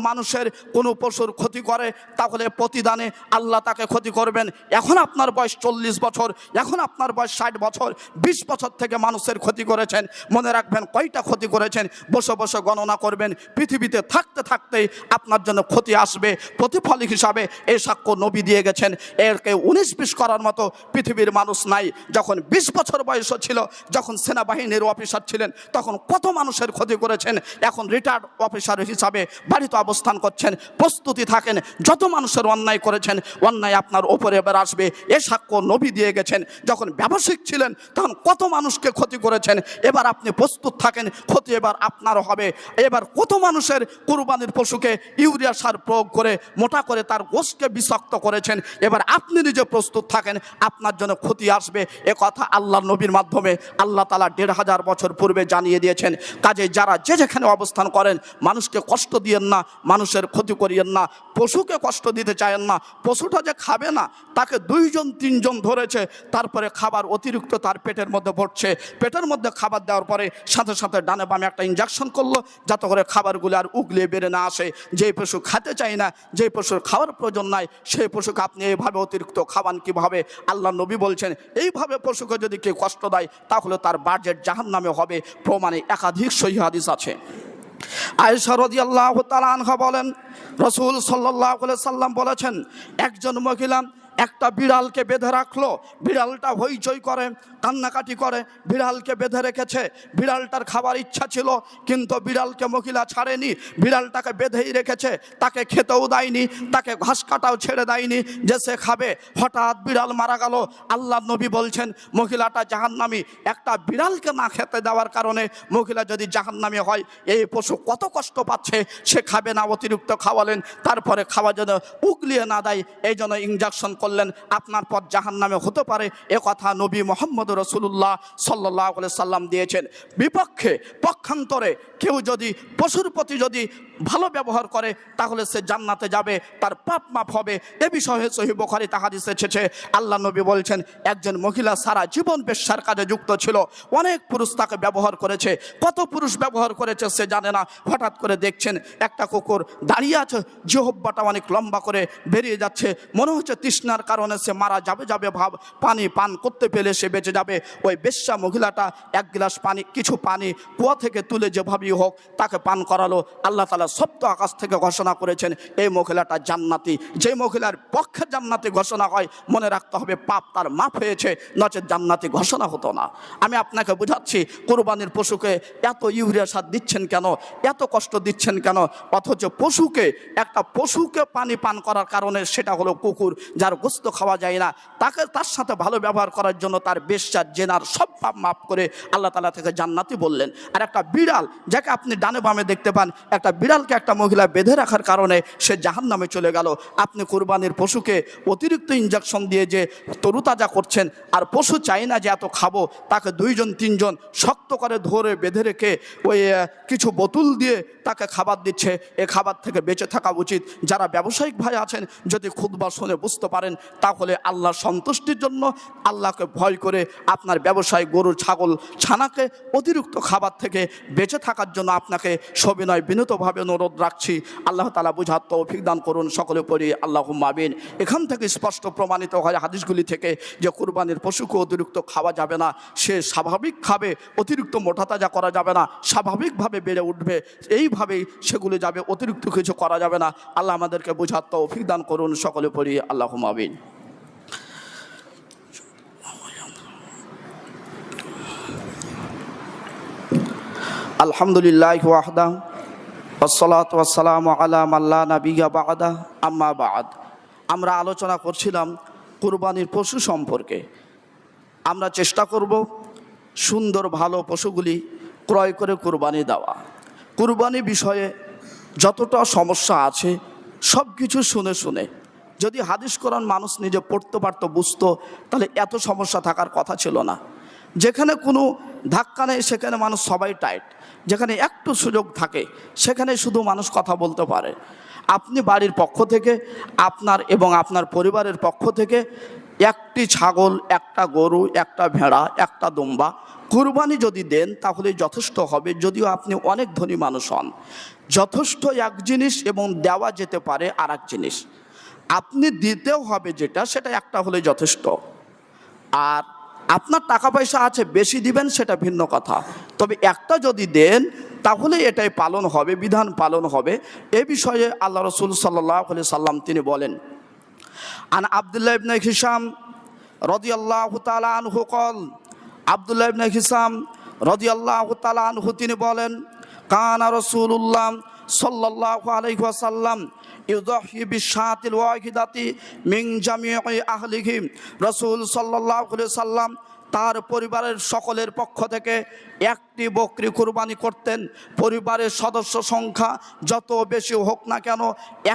মানুষের কোনো পশুর ক্ষতি করে তাহলে প্রতিদানে আল্লাহ তাকে ক্ষতি করবেন। এখন আপনার বয়স 40 বছর, এখন আপনার বয়স 60 বছর, 20 বছর থেকে মানুষের ক্ষতি করেছেন, মনে রাখবেন কয়টা ক্ষতি করেছেন, বসে বসে গণনা করবেন। পৃথিবীতে থাকতে থাকতেই আপনার জন্য ক্ষতি আসবে। প্রতিফল হিসাবে এই সাক্ষ্য নবী দিয়ে গেছেন। এরকে 19-20 করার মতো পৃথিবীর মানুষ নাই। যখন 20 বছর বয়স ছিল, যখন সেনাবাহিনীর অফিসার ছিলেন, তখন কত মানুষের ক্ষতি করেছেন। এখন রিটায়ার্ড অফিসার হিসাবে বাড়িতে অবস্থান করছেন, প্রস্তুতি থাকেন, যত মানুষের অন্যায় করেছেন অন্যায় আপনার ওপরে এবার আসবে। এ সাক্ষ্য নবী দিয়ে গেছেন। যখন ব্যবসায়িক ছিলেন তখন কত মানুষকে ক্ষতি করেছেন, এবার আপনি প্রস্তুত থাকেন, ক্ষতি এবার আপনারও হবে। এবার কত মানুষের কুরবানির পশুকে ইউরিয়া সার প্রয়োগ করে মোটা করে তার গোশকে বিষাক্ত করেছেন, এবার আপনি নিজে প্রস্তুত থাকেন, আপনার জন্য ক্ষতি আসবে। এ কথা আল্লাহ নবীর মাধ্যমে আল্লাহ তাআলা 1500 বছর পূর্বে জানিয়ে দিয়েছেন। কাজে যারা যে যেখানে অবস্থান করেন, মানুষকে কষ্ট দিয়েন না, মানুষের ক্ষতি করিয়েন না, পশুকে কষ্ট দিতে চায়েন না। পশুটা যে খাবে না, তাকে 2-3 জন ধরেছে, তারপরে খাবার অতিরিক্ত তার পেটের মধ্যে পড়ছে, পেটের মধ্যে খাবার দেওয়ার পরে সাথে সাথে ডানে বামে একটা ইনজেকশন করলো যাতে করে খাবারগুলো আর উগলিয়ে বেড়ে না আসে। যেই পশু খেতে চায় না, যেই পশুর খাওয়ার প্রয়োজন নাই, সেই পশুকে আপনি এইভাবে অতিরিক্ত খাওয়ান কিভাবে? আল্লাহ নবী বলছেন, এইভাবে পশুকে যদি কেউ কষ্ট দেয় তাহলে তার বাজেট জাহান্নামে হবে। প্রমাণে একাধিক সহিহ হাদিস আছে। আয়েশা রাদিয়াল্লাহু তাআলা আনহা বলেন, রাসূল সাল্লাল্লাহু আলাইহি সাল্লাম বলেছেন, একজন মহিলা একটা বিড়ালকে বেঁধে রাখলো, বিড়ালটা হইচই করে, কান্নাকাটি করে, বিড়ালকে বেঁধে রেখেছে। বিড়ালটার খাবার ইচ্ছা ছিল কিন্তু বিড়ালকে মহিলা ছাড়েনি, বিড়ালটাকে বেঁধেই রেখেছে, তাকে খেতেও দেয়নি, তাকে ঘাস কাটাও ছেড়ে দেয়নি যে সে খাবে। হঠাৎ বিড়াল মারা গেল। আল্লাহ নবী বলছেন মহিলাটা জাহান্নামী। একটা বিড়ালকে না খেতে দেওয়ার কারণে মহিলা যদি জাহান্নামী হয়, এই পশু কত কষ্ট পাচ্ছে, সে খাবে না, অতিরিক্ত খাওয়ালেন, তারপরে খাওয়া যেন উগলিয়ে না দেয়, এই জন্য ইনজেকশন করলেন আপনার পথ জাহান্নামে হতে পারে, এ কথা নবী মুহাম্মদ রাসূলুল্লাহ সাল্লাল্লাহু আলাইহি সাল্লাম দিয়েছেন। বিপক্ষে পক্ষান্তরে কেউ যদি পশুর প্রতি যদি ভালো ব্যবহার করে তাহলে সে জান্নাতে যাবে, তার পাপ মাফ হবে। এ বিষয়ে সহিহ বুখারীতে হাদিস এসেছে, আল্লাহ নবী বলছেন একজন মহিলা সারা জীবন বেশ্যার কাজে যুক্ত ছিল, অনেক পুরুষ তাকে ব্যবহার করেছে, কত পুরুষ ব্যবহার করেছে সে জানে না। হঠাৎ করে দেখছেন একটা কুকুর দাঁড়িয়ে আছে, জিহ্বাটা অনেক লম্বা করে বেরিয়ে যাচ্ছে, মনে হচ্ছে তৃষ্ণার কারণে সে মারা যাবে ভাব, পানি পান করতে পেলে সে বেঁচে যাবে। ওই বেশ্যা মহিলাটা এক গ্লাস পানি, কিছু পানি কুয়া থেকে তুলে যেভাবেই হোক তাকে পান করালো। আল্লাহ তাআলা সপ্ত আকাশ থেকে ঘোষণা করেছেন এই মহিলাটা জান্নাতি। যে মহিলার পক্ষে জান্নাতি ঘোষণা হয় মনে রাখতে হবে পাপ তার মাফ হয়েছে, নচেত জান্নাতি ঘোষণা হতো না। আমি আপনাকে বুঝাচ্ছি কোরবানির পশুকে এত ইউরিয়া সার দিচ্ছেন কেন, এত কষ্ট দিচ্ছেন কেন? অথচ একটা পশুকে পানি পান করার কারণে সেটা হলো কুকুর, যার গোস্ত খাওয়া যায় না, তার সাথে ভালো ব্যবহার করার জন্য তার বেশ্যার জেনার সব পাপ মাফ করে আল্লাহ তাআলা থেকে জান্নাতি বললেন। আর একটা বিড়াল যাকে আপনি ডানে বামে দেখতে পান, একটা বিড়ালকে একটা মহিলা বেঁধে রাখার কারণে সে জাহান্নামে চলে গেল। আপনি কোরবানির পশুকে অতিরিক্ত ইনজেকশন দিয়ে যে তরুতাজা করছেন, আর পশু চাই না যে এত খাবো, তাকে 2-3 জন শক্ত করে ধরে বেঁধে রেখে ওই কিছু বোতল দিয়ে তাকে খাবার দিচ্ছে। এ খাবার থেকে বেঁচে থাকা উচিত। যারা ব্যবসায়িক ভাই আছেন যদি খুতবা শুনে বুঝতে পারেন তাহলে আল্লাহর সন্তুষ্টির জন্য আল্লাহকে ভয় করে আপনার ব্যবসায় গরু ছাগল ছানাকে অতিরিক্ত খাবার থেকে বেঁচে থাকার জন্য আপনাকে সবিনয় বিনীতভাবে অনুরোধ রাখছি। আল্লাহ তাআলা বুঝার তৌফিক দান করুন। সকলে পড়ি আল্লাহুম্মা আমিন। এখান থেকে স্পষ্ট প্রমাণিত হয় হাদিসগুলি থেকে যে কুরবানির পশুকে অতিরিক্ত খাওয়া যাবে না, সে স্বাভাবিক খাবে, অতিরিক্ত মোটাতাজা করা যাবে না, স্বাভাবিকভাবে বেড়ে উঠবে, এইভাবেই সেগুলি যাবে, অতিরিক্ত কিছু করা যাবে না। আল্লাহ আমাদেরকে বুঝার তৌফিক দান করুন। সকলে পড়ি আল্লাহুম্মা আমিন। আলহামদুলিল্লাহি ওয়াহদা ওয়াসসালাতু ওয়াসসালামু আলা মান লা নাবিয়্যা বা'দা, আম্মা বা'দ। আমরা আলোচনা করছিলাম কুরবানির পশু সম্পর্কে। আমরা চেষ্টা করব সুন্দর ভালো পশুগুলি ক্রয় করে কুরবানি দেওয়া। কুরবানি বিষয়ে যতটা সমস্যা আছে সব কিছু শুনে শুনে যদি হাদিস কোরআন মানুষ নিজে পড়তে পারতো, বুঝতো, তাহলে এত সমস্যা থাকার কথা ছিল না। যেখানে কোনো ধাক্কা নেই সেখানে মানুষ সবাই টাইট, যেখানে একটু সুযোগ থাকে সেখানে শুধু মানুষ কথা বলতে পারে। আপনি বাড়ির পক্ষ থেকে আপনার এবং আপনার পরিবারের পক্ষ থেকে একটি ছাগল, একটা গরু, একটা ভেড়া, একটা দুম্বা কুরবানি যদি দেন তাহলে যথেষ্ট হবে। যদিও আপনি অনেক ধনী মানুষ হন, যথেষ্ট এক জিনিস এবং দেওয়া যেতে পারে আর এক জিনিস। আপনি দিতেও হবে যেটা, সেটা একটা হলে যথেষ্ট। আর আপনার টাকা পয়সা আছে, বেশি দিবেন সেটা ভিন্ন কথা, তবে একটা যদি দেন তাহলে এটাই পালন হবে, বিধান পালন হবে। এ বিষয়ে আল্লাহ রাসূল সাল্লাল্লাহু আলাইহি সাল্লাম তিনি বলেন, আন আব্দুল্লাহ ইবনে হিশাম রাদিয়াল্লাহু তাআলা আনহু ক্বাল, আব্দুল্লাহ ইবনে হিশাম রাদিয়াল্লাহু তাআলা আনহু তিনি বলেন, কানা রাসূলুল্লাহ সাল্লাল্লাহু আলাইহি ওয়াসাল্লাম ইউযাহি বিশাতিল ওয়াহিদাতি মিন জামিই আহলিহি। রাসূল সাল্লাল্লাহু আলাইহি ওয়াসাল্লাম তার পরিবারের সকলের পক্ষ থেকে একটি বকরি কুরবানি করতেন। পরিবারের সদস্য সংখ্যা যত বেশি হোক না কেন,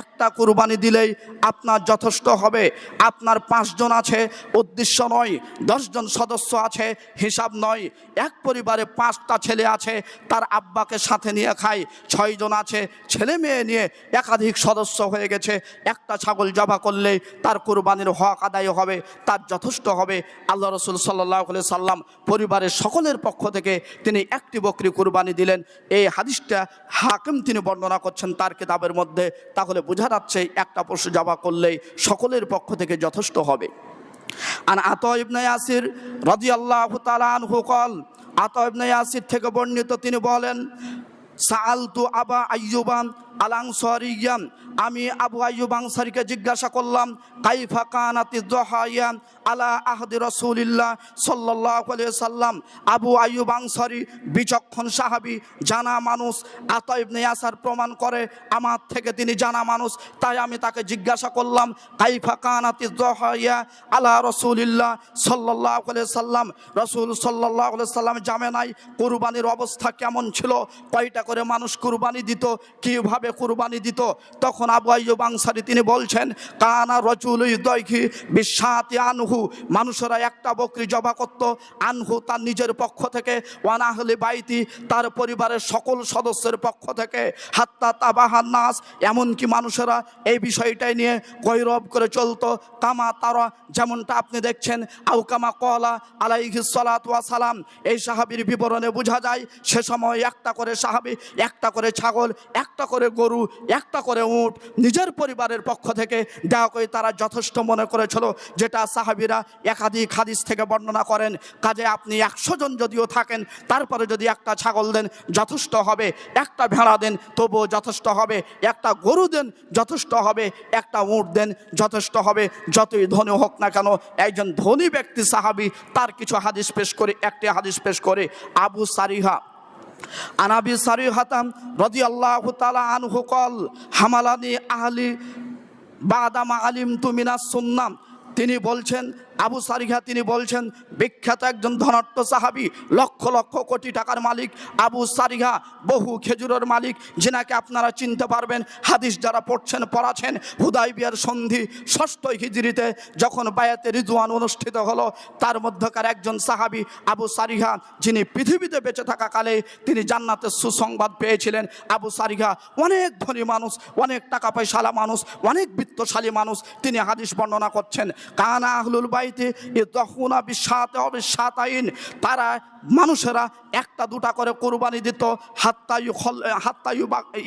একটা কুরবানি দিলেই আপনার যথেষ্ট হবে। আপনার 5 জন আছে উদ্দেশ্য নয়, 10 জন সদস্য আছে হিসাব নয়। এক পরিবারে 5টা ছেলে আছে, তার আব্বাকে সাথে নিয়ে খায়, 6 জন আছে ছেলে মেয়ে নিয়ে একাধিক সদস্য হয়ে গেছে। একটা ছাগল জবা করলেই তার কুরবানির হক আদায় হবে, তার যথেষ্ট হবে। আল্লাহ রাসূল সাল্লাল্লাহু আলাইহি সাল্লাম পরিবারের সকলের পক্ষ থেকে তিনি একটি বকরি কুরবানি দিলেন। এই হাদিসটা হাকিম তিনি বর্ণনা করছেন তার কিতাবের মধ্যে। তাহলে বোঝা যাচ্ছে একটা পশু জবা করলেই সকলের পক্ষ থেকে যথেষ্ট হবে। আন আতা ইবনে ইয়াসির রাদিয়াল্লাহু তাআলা আনহু ক্বাল, আতা ইবনে ইয়াসির থেকে বর্ণিত তিনি বলেন, সাআলতু আবা আইয়ুবা আল আনসারিয়া, আমি আবু আইয়ুব আনসারীকে জিজ্ঞাসা করলাম, কাইফা কানাতিদ দুহাইয়া আলা আহদি রাসূলিল্লাহ সাল্লাল্লাহু আলাইহি সাল্লাম। আবু আইয়ুব আনসারী বিচক্ষণ সাহাবী, জানা মানুষ। আতা ইবনে ইয়াসার প্রমাণ করে আমার থেকে তিনি জানা মানুষ, তাই আমি তাকে জিজ্ঞাসা করলাম, কাইফা কানাতিদ দুহাইয়া আলা রাসূলিল্লাহ সাল্লাল্লাহু আলাইহি সাল্লাম। রাসূল সাল্লাল্লাহু আলাইহি সাল্লাম জামে নাই কুরবানির অবস্থা কেমন ছিল, কয়টা করে মানুষ কুরবানি দিত, কিভাবে কিভাবে কুরবানি দিত। তখন আবু আইয়ুব আনসারী তিনি বলছেন, কানা রাজুলু ইউদাইহি বিশাতি আনহু, মানুষেরা একটা বকরি জবা করত, আনহু তার নিজের পক্ষ থেকে, ওয়ান আহলি বাইতি তার পরিবারের সকল সদস্যের পক্ষ থেকে, হাত্তা তাবাহান নাস এমনকি মানুষেরা এই বিষয়টাই নিয়ে গৌরব করে চলতো। কামা তারা যেমনটা আপনি দেখছেন, আউকামা কলা আলাইহিস সালাতু ওয়া সালাম, এই সাহাবীর বিবরণে বোঝা যায় সে সময় একটা করে সাহাবী, একটা করে ছাগল, একটা করে গরু, একটা করে উট নিজের পরিবারের পক্ষ থেকে দেওয়া করে তারা যথেষ্ট মনে করেছিল, যেটা সাহাবীরা একাধিক হাদিস থেকে বর্ণনা করেন। কাজে আপনি 100 জন যদিও থাকেন, তারপরে যদি একটা ছাগল দেন যথেষ্ট হবে, একটা ভেড়া দেন তবুও যথেষ্ট হবে, একটা গরু দেন যথেষ্ট হবে, একটা উট দেন যথেষ্ট হবে, যতই ধনী হোক না কেন। একজন ধনী ব্যক্তি সাহাবী তার কিছু হাদিস পেশ করে, একটি হাদিস পেশ করে আবু সারিহা আনাবি সারিহাতাম রাদিয়াল্লাহু তাআলা আনহু কল হামালানি আহলি বাদামা আলিমতু মিনাস সুন্নাহ, তিনি বলছেন, আবু সারিহা তিনি বলছেন, বিখ্যাত একজন ধনাঢ্য সাহাবী, লক্ষ লক্ষ কোটি টাকার মালিক আবু সারিহা, বহু খেজুরের মালিক, যিনাকে আপনারা চিনতে পারবেন। হাদিস যারা পড়ছেন পড়াছেন, হুদাইবিয়ার সন্ধি 6ষ্ঠ হিজরিতে যখন বায়াতে রিজওয়ান অনুষ্ঠিত হলো, তার মধ্যকার একজন সাহাবী আবু সারিহা, যিনি পৃথিবীতে বেঁচে থাকাকালে তিনি জান্নাতের সুসংবাদ পেয়েছিলেন। আবু সারিহা অনেক ধনী মানুষ, অনেক টাকা পয়সালা মানুষ, অনেক বিত্তশালী মানুষ। তিনি হাদিস বর্ণনা করছেন, কানা আহলুল বাইতি ইযহুনা বিশাতি ওয়া বিশাতাইন, তারা মানুষেরা একটা দুটা করে কুরবানি দিত, হাত্তা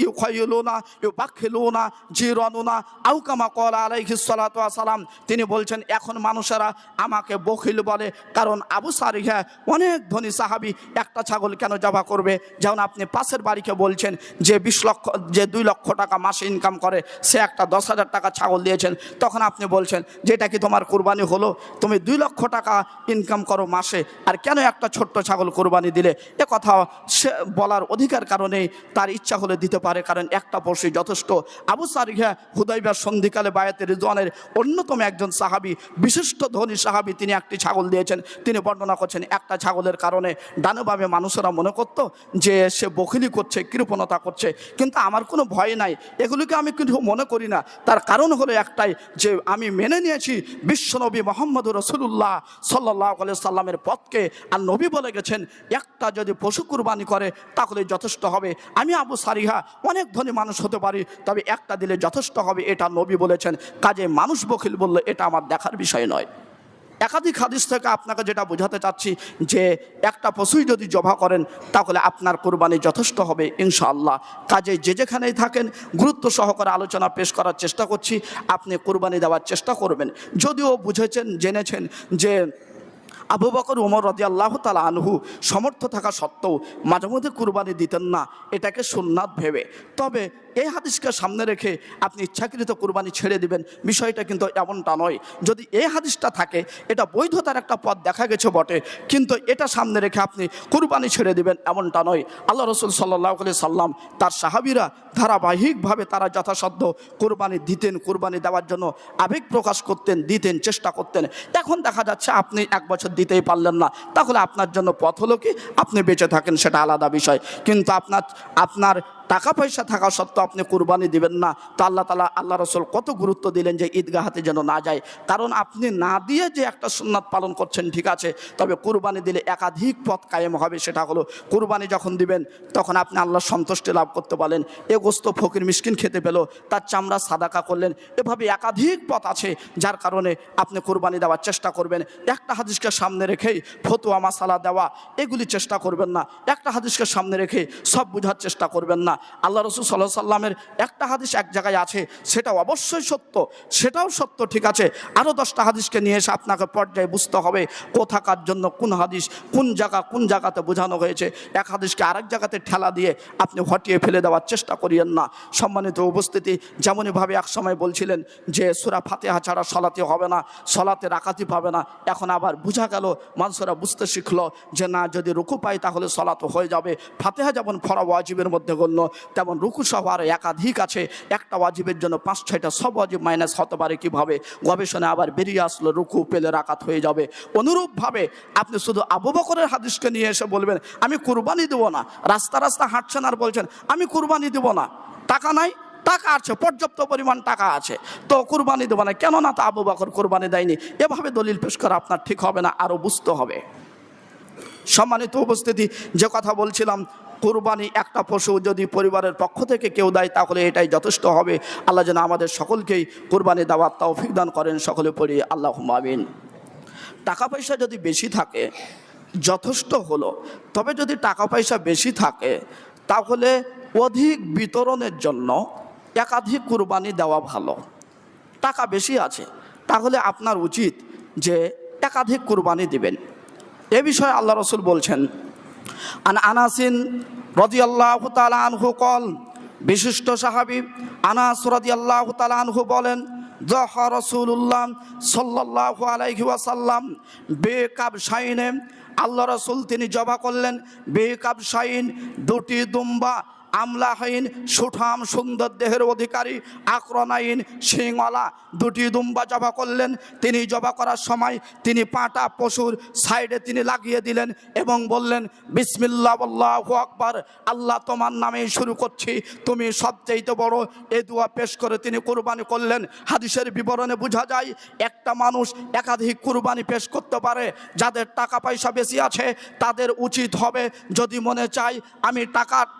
ইউখাইলুনা ইউবাখিলুনা জিরানুনা আও কামা ক্বালা আলাইহিস সালাতু ওয়া সালাম। তিনি বলছেন এখন মানুষেরা আমাকে বখিল বলে, কারণ আবু সারিহা অনেক ধনী সাহাবী, একটা ছাগল কেন জবা করবে? যেমন আপনি পাশের বাড়িকে বলছেন যে 20 লক্ষ, যে 2 লক্ষ টাকা মাসে ইনকাম করে, সে একটা 10,000 টাকা ছাগল দিয়েছেন, তখন আপনি বলছেন যে এটা কি তোমার কুরবানি হলো? তুমি 2 লক্ষ টাকা ইনকাম করো মাসে, আর কেন একটা ছোট্ট ছাগল কুরবানি দিলে? এ কথা সে বলার অধিকার কারণে তার ইচ্ছা হলে দিতে পারে, কারণ একটা পশুই যথেষ্ট। আবু সারিহা হুদাইবিয়ার সন্ধিকালে বায়াতে রিজওয়ানের অন্যতম একজন সাহাবী, বিশিষ্ট ধনী সাহাবী, তিনি একটি ছাগল দিয়েছেন। তিনি বর্ণনা করছেন একটা ছাগলের কারণে ডানভাবে মানুষেরা মনে করত যে সে বখিলি করছে, কৃপণতা করছে, কিন্তু আমার কোনো ভয় নাই, এগুলিকে আমি কিন্তু মনে করি না। তার কারণ হলো একটাই, যে আমি মেনে নিয়েছি বিশ্বনবী মুহাম্মদুর রাসূলুল্লাহ সাল্লাল্লাহু আলাইহি সাল্লামের পথকে, আর নবী বলে গেছেন একটা যদি পশু কুরবানি করে তাহলে যথেষ্ট হবে। আমি আবু সারিহা অনেক ধনী মানুষ হতে পারি, তবে একটা দিলে যথেষ্ট হবে, এটা নবী বলেছেন। কাজে মানুষ বখিল বললে এটা আমার দেখার বিষয় নয়। একাধিক হাদিস থেকে আপনাকে যেটা বোঝাতে চাচ্ছি, যে একটা পশুই যদি জবা করেন তাহলে আপনার কুরবানি যথেষ্ট হবে ইনশাআল্লাহ। কাজে যে যেখানেই থাকেন গুরুত্ব সহকারে আলোচনা পেশ করার চেষ্টা করছি, আপনি কুরবানি দেওয়ার চেষ্টা করবেন। যদিও বুঝেছেন, জেনেছেন যে আবু বকর ওমর রাদিয়াল্লাহু তাআলা আনহু সমর্থ থাকা সত্ত্বেও মাঝে মধ্যে কুরবানি দিতেন না, এটাকে সুন্নাত ভেবে। তবে এই হাদিসকে সামনে রেখে আপনি ইচ্ছাকৃত কুরবানি ছেড়ে দিবেন, বিষয়টা কিন্তু এমনটা নয়। যদি এই হাদিসটা থাকে, এটা বৈধতার একটা পথ দেখা গেছে বটে, কিন্তু এটা সামনে রেখে আপনি কুরবানি ছেড়ে দিবেন এমনটা নয়। আল্লাহ রসুল সাল্লাল্লাহু আলাইহি সাল্লাম, তার সাহাবীরা ধারাবাহিকভাবে তারা যথাসাধ্য কুরবানি দিতেন, কুরবানি দেওয়ার জন্য আবেগ প্রকাশ করতেন, দিতেন, চেষ্টা করতেন। এখন দেখা যাচ্ছে আপনি 1 বছর দিতেই পারলেন না, তাহলে আপনার জন্য পথ হলো কি আপনি বেঁচে থাকেন, সেটা আলাদা বিষয়। কিন্তু আপনার টাকা পয়সা থাকা সত্ত্বেও আপনি কুরবানি দিবেন না, তো আল্লাহ রসুল কত গুরুত্ব দিলেন যে ঈদগাহাতে যেন না যায়। কারণ আপনি না দিয়ে যে একটা সুন্নাত পালন করছেন ঠিক আছে, তবে কুরবানি দিলে একাধিক পথ কায়েম হবে। সেটা হলো কুরবানি যখন দিবেন তখন আপনি আল্লাহর সন্তুষ্টি লাভ করতে পারলেন, এ গোস্ত ফকির মিসকিন খেতে পেল, তার চামড়া সাদাকা করলেন। এভাবে একাধিক পথ আছে, যার কারণে আপনি কুরবানি দেওয়ার চেষ্টা করবেন। একটা হাদিসকে সামনে রেখেই ফতোয়া মাসালা দেওয়া এগুলি চেষ্টা করবেন না, একটা হাদিসকে সামনে রেখে সব বোঝার চেষ্টা করবেন না। আল্লাহ রসুল সাল্লাল্লাহু আলাইহি সাল্লামের একটা হাদিস এক জায়গায় আছে, সেটা অবশ্যই সত্য, সেটাও সত্য ঠিক আছে, আরও 10টা হাদিসকে নিয়ে এসে আপনাকে পর্যায়ে বুঝতে হবে কোথাকার জন্য কোন হাদিস কোন জায়গাতে বোঝানো হয়েছে। এক হাদিসকে আরেক জায়গাতে ঠেলা দিয়ে আপনি হটিয়ে ফেলে দেওয়ার চেষ্টা করিয়েন না। সম্মানিত উপস্থিতি, যেমনইভাবে এক সময় বলছিলেন যে সূরা ফাতিহা ছাড়া সলাতে হবে না, সলাতে রাকাতি পাবে না, এখন আবার বোঝা গেল, মানুষরা বুঝতে শিখলো যে না, যদি রুকু পাই তাহলে সলাত হয়ে যাবে। ফাতিহা যেমন পড়া ওয়াজিবের মধ্যে গণ্য তেমন রুকু সহ আরও একাধিক আছে। একটা ওয়াজিবের জন্য 5-6টা সব ওয়াজিব মাইনাস হতে পারে কীভাবে, গবেষণা আবার বেরিয়ে আসলো রুকু পেলে রাকাত হয়ে যাবে। অনুরূপভাবে আপনি শুধু আবু বকরের হাদিসকে নিয়ে এসে বলবেন আমি কুরবানি দেবো না, রাস্তা রাস্তা হাঁটছেন আর বলছেন আমি কুরবানি দেবো না, টাকা নাই, টাকা আছে, পর্যাপ্ত পরিমাণ টাকা আছে তো কুরবানি দেবো না, কেননা তো আবু বকর কুরবানি দেয়নি, এভাবে দলিল পেশ করা আপনার ঠিক হবে না, আরও বুঝতে হবে। সম্মানিত উপস্থিতি, যে কথা বলছিলাম, কুরবানি একটা পশু যদি পরিবারের পক্ষ থেকে কেউ দেয় তাহলে এটাই যথেষ্ট হবে। আল্লাহ যেন আমাদের সকলকেই কুরবানি দেওয়ার তৌফিক দান করেন, সকলে পড়ি আল্লাহুম্মা আমিন। টাকা পয়সা যদি বেশি থাকে যথেষ্ট হলো, তবে যদি টাকা পয়সা বেশি থাকে তাহলে অধিক বিতরণের জন্য একাধিক কুরবানি দেওয়া ভালো। টাকা বেশি আছে তাহলে আপনার উচিত যে একাধিক কুরবানি দিবেন। এ বিষয়ে আল্লাহ রসুল বলছেন, আন আনাসিন রাদিয়াল্লাহু তাআলা আনহু কল, বিশিষ্ট সাহাবী আনাস রাদিয়াল্লাহু তাআলা আনহু বলেন, যাহা রাসূলুল্লাহ সাল্লাল্লাহু আলাইহি ওয়াসাল্লাম বিকাবশাইনে, আল্লাহ রসুল তিনি জবা করলেন বিকাবশাইন, দুটি দুম্বা, আমলাহীন সুঠাম সুন্দর দেহের অধিকারী, আকরনাইন শিংওয়ালা দুটি দুম্বা জবা করলেন। তিনি জবা করার সময় তিনি পাটা পশুর সাইডে তিনি লাগিয়ে দিলেন এবং বললেন বিসমিল্লাহ আল্লাহু আকবার, আল্লাহ তোমার নামেই শুরু করছি, তুমি সবচেয়ে বড়। এ দোয়া পেশ করে তিনি কুরবানি করলেন। হাদিসের বিবরণে বোঝা যায় একটা মানুষ একাধিক কুরবানি পেশ করতে পারে। যাদের টাকা পয়সা বেশি আছে তাদের উচিত হবে, যদি মনে চায় আমি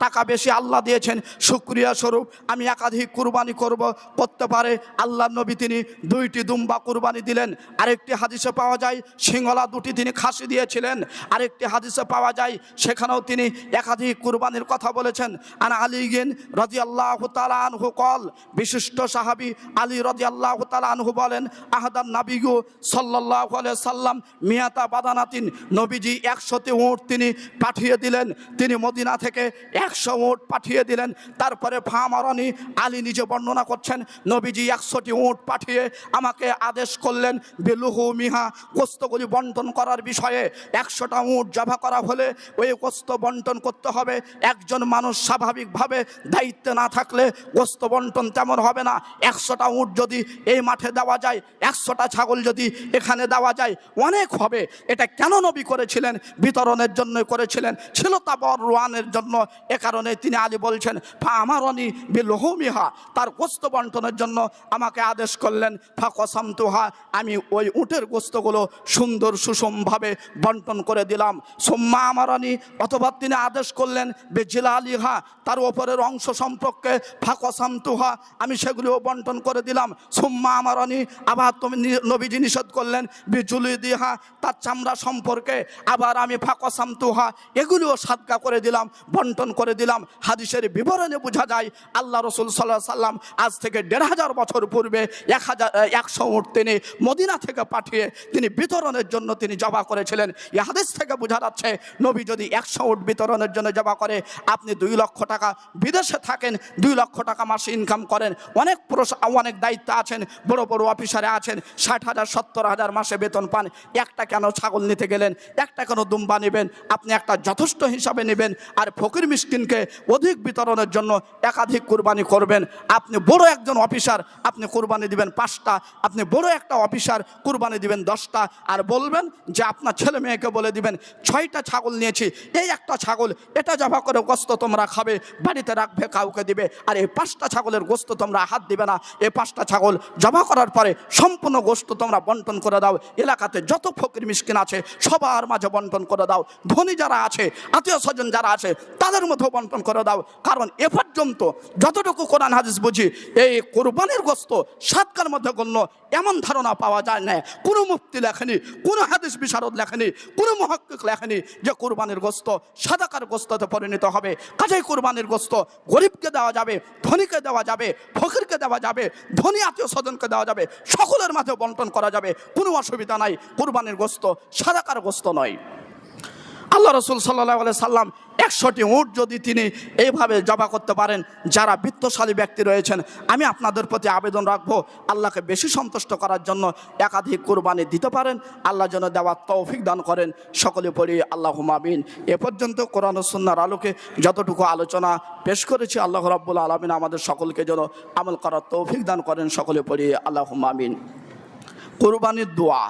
টাকা বেশি আল্লাহ দিয়েছেন শুকরিয়া স্বরূপ আমি একাধিক কুরবানি করতে পারে। আল্লাহ নবী তিনি দুইটি দুম্বা কুরবানি দিলেন। আরেকটি হাদিসে পাওয়া যায় সিংহলা দুটি তিনি খাসি দিয়েছিলেন। আরেকটি হাদিসে পাওয়া যায় সেখানেও তিনি একাধিক কুরবানির কথা বলেছেন। আন আলীগিন রাদিয়াল্লাহু তাআলা আনহু কল, বিশিষ্ট সাহাবী আলী রাদিয়াল্লাহু তাআলা আনহু বলেন, আহাদান নাবিয়্যু সাল্লাল্লাহু আলাইহি সাল্লাম মিয়াতা বাদানাতিন, নবীজি 100টি উট তিনি পাঠিয়ে দিলেন। তিনি মদিনা থেকে 100 উট পাঠিয়ে দিলেন। তারপরে ফামারানি, আলী নিজে বর্ণনা করছেন, নবীজি 100টি উট পাঠিয়ে আমাকে আদেশ করলেন বেলুহু মিহা, গোস্তগুলি বন্টন করার বিষয়ে। 100টা উট জবাই করা হলে ওই গোস্ত বন্টন করতে হবে। একজন মানুষ স্বাভাবিকভাবে দায়িত্বে না থাকলে গোস্ত বন্টন তেমন হবে না। 100টা উট যদি এই মাঠে দেওয়া যায়, 100টা ছাগল যদি এখানে দেওয়া যায় অনেক হবে। এটা কেন নবী করেছিলেন? বিতরণের জন্য করেছিলেন, ছিল তাবরুয়ানের জন্য। এ কারণে তিনি আলী বলছেন ফামারানি বিলহুমিহা, তার গোস্ত বন্টনের জন্য আমাকে আদেশ করলেন। ফাকসামতুহা, আমি ওই উটের গোস্তগুলো সুন্দর সুষমভাবে বন্টন করে দিলাম। সুম্মা আমারানি, অথবা তিনি আদেশ করলেন বেজিলালিহা, তার ওপরের অংশ সম্পর্কে। ফাকসামতুহা, আমি সেগুলিও বন্টন করে দিলাম। সুম্মা আমারানি, আবার তুমি নবীজি নিষেধ করলেন বিজুলিদিহা, তার চামড়া সম্পর্কে। আবার আমি ফাকসামতুহা, এগুলিও সাদকা করে দিলাম, বন্টন করে দিলাম। হাদিসের বিবরণে বোঝা যায় আল্লাহ রসুল সাল্লাল্লাহু আলাইহি সাল্লাম আজ থেকে 1500 বছর পূর্বে 100 উট তিনি মদিনা থেকে পাঠিয়ে তিনি বিতরণের জন্য তিনি জবা করেছিলেন। এই হাদিস থেকে বোঝা যাচ্ছে নবী যদি 100 উট বিতরণের জন্য জবা করে, আপনি 2 লক্ষ টাকা বিদেশে থাকেন, 2 লক্ষ টাকা মাসে ইনকাম করেন, অনেক দায়িত্ব আছেন, বড় বড় অফিসারে আছেন, 60,000 70,000 মাসে বেতন পান, একটা কেন ছাগল নিতে গেলেন, একটা কেন দুম্বা নেবেন? আপনি একটা যথেষ্ট হিসাবে নেবেন। আর ফকির মিসকিনকে অধিক বিতরণের জন্য একাধিক কুরবানি করবেন। আপনি বড় একজন অফিসার, আপনি কুরবানি দিবেন 5টা, আপনি বড় একটা অফিসার কুরবানি দিবেন 10টা, আর বলবেন যে আপনার ছেলে মেয়েকে বলে দিবেন 6টা ছাগল নিয়েছি, এই একটা ছাগল এটা জবাই করে গোস্ত তোমরা খাবে, বাড়িতে রাখবে, কাউকে দিবে, আর এই 5টা ছাগলের গোস্ত তোমরা হাত দিবে না। এই 5টা ছাগল জবাই করার পরে সম্পূর্ণ গোস্ত তোমরা বন্টন করে দাও, এলাকাতে যত ফকির মিসকিন আছে সবার মাঝে বন্টন করে দাও, ধনী যারা আছে আত্মীয় স্বজন যারা আছে তাদের মধ্যে বন্টন করে দাও। কারণ এ পর্যন্ত যতটুকু কোরআন হাদিস বুঝি, এই কোরবানির গোস্ত সাদকার মধ্যে গণ্য এমন ধারণা পাওয়া যায় না। কোনো মুফতি লেখেনি, কোনো হাদিস বিশারদ লেখেনি, কোনো মুহাক্কিক লেখেনি যে কোরবানির গোস্ত সাদাকার গোস্ততে পরিণত হবে। কাজেই কোরবানির গোস্ত গরিবকে দেওয়া যাবে, ধনীকে দেওয়া যাবে, ফকিরকে দেওয়া যাবে, ধনী আত্মীয় স্বজনকে দেওয়া যাবে, সকলের মাঝে বন্টন করা যাবে, কোনো অসুবিধা নাই। কোরবানির গোস্ত সাদাকার গোস্ত নয়। আল্লাহ রসুল সাল্লাল্লাহু আলাইহি সাল্লাম 100টি উট যদি তিনি এইভাবে জবা করতে পারেন, যারা বিত্তশালী ব্যক্তি রয়েছেন, আমি আপনাদের প্রতি আবেদন রাখবো আল্লাহকে বেশি সন্তুষ্ট করার জন্য একাধিক কুরবানি দিতে পারেন। আল্লাহ যেন দেওয়ার তৌফিক দান করেন। সকলে পড়ি আল্লাহুম্মা আমিন। এ পর্যন্ত কোরআন ও সুন্নাহর আলোকে যতটুকু আলোচনা পেশ করেছি, আল্লাহ রাব্বুল আলামিন আমাদের সকলকে যেন আমল করার তৌফিক দান করেন। সকলে পড়ি আল্লাহুম্মা আমিন। কুরবানির দোয়া,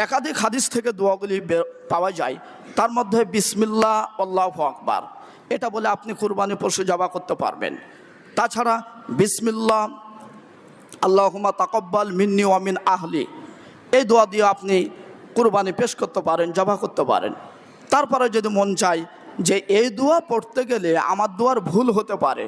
একাধিক হাদিস থেকে দোয়াগুলি পাওয়া যায়। তার মধ্যে বিসমিল্লাহ আল্লাহু আকবার, এটা বলে আপনি কুরবানি পশু জবা করতে পারবেন। তাছাড়া বিসমিল্লাহ আল্লাহুম্মা তাকাব্বাল মিন্নি ওয়া মিন আহলি, এই দোয়া দিয়ে আপনি কুরবানি পেশ করতে পারেন, জবা করতে পারেন। তারপরে যদি মন চায় যে এই দোয়া পড়তে গেলে আমার দোয়ার ভুল হতে পারে,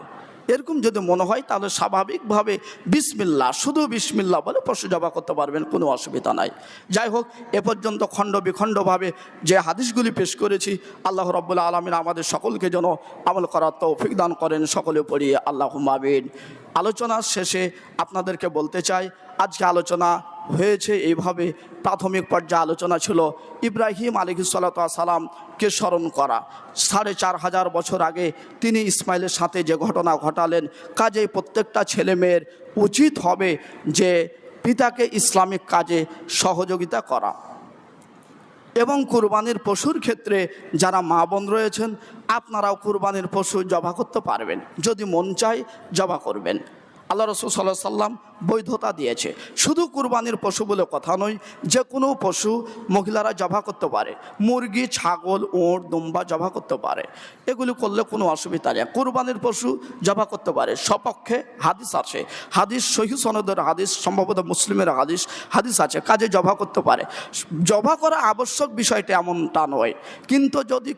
এরকম যদি মনে হয়, তাহলে স্বাভাবিকভাবে বিসমিল্লাহ, শুধু বিসমিল্লাহ বলে পশু জবা করতে পারবেন, কোনো অসুবিধা নাই। যাই হোক, এ পর্যন্ত খণ্ড বিখণ্ডভাবে যে হাদিসগুলি পেশ করেছি, আল্লাহ রাব্বুল আলামিন আমাদের সকলকে যেন আমল করার তৌফিক দান করেন। সকলে পড়ি আল্লাহুম্মা আমিন। আলোচনার শেষে আপনাদেরকে বলতে চাই, আজকে আলোচনা হয়েছে এইভাবে। প্রাথমিক পর্যায়ে আলোচনা ছিল ইব্রাহিম আলাইহিসসালামকে স্মরণ করা। 4500 বছর আগে তিনি ইসমাইলের সাথে যে ঘটনা ঘটালেন, কাজেই প্রত্যেকটা ছেলে মেয়ের উচিত হবে যে পিতাকে ইসলামিক কাজে সহযোগিতা করা। এবং কুরবানির পশুর ক্ষেত্রে যারা মা বোন রয়েছেন, আপনারাও কুরবানির পশু জবা করতে পারবেন, যদি মন চায় জবা করবেন। আল্লাহ রসুল সাল্লাল্লাহু আলাইহি সাল্লাম বৈধতা দিয়েছে। শুধু কুরবানির পশু বলে কথা নয়, যে কোনো পশু মহিলারা জবা করতে পারে। মুরগি, ছাগল, উট, দুম্বা জবা করতে পারে, এগুলি করলে কোনো অসুবিধা নেই। কুরবানির পশু জবা করতে পারে, সপক্ষে হাদিস আছে, হাদিস সহিহ সনদের হাদিস, সম্ভবত মুসলিমের হাদিস আছে, কাজে জবা করতে পারে। জবা করা আবশ্যক বিষয়টা এমনটা নয়, কিন্তু যদি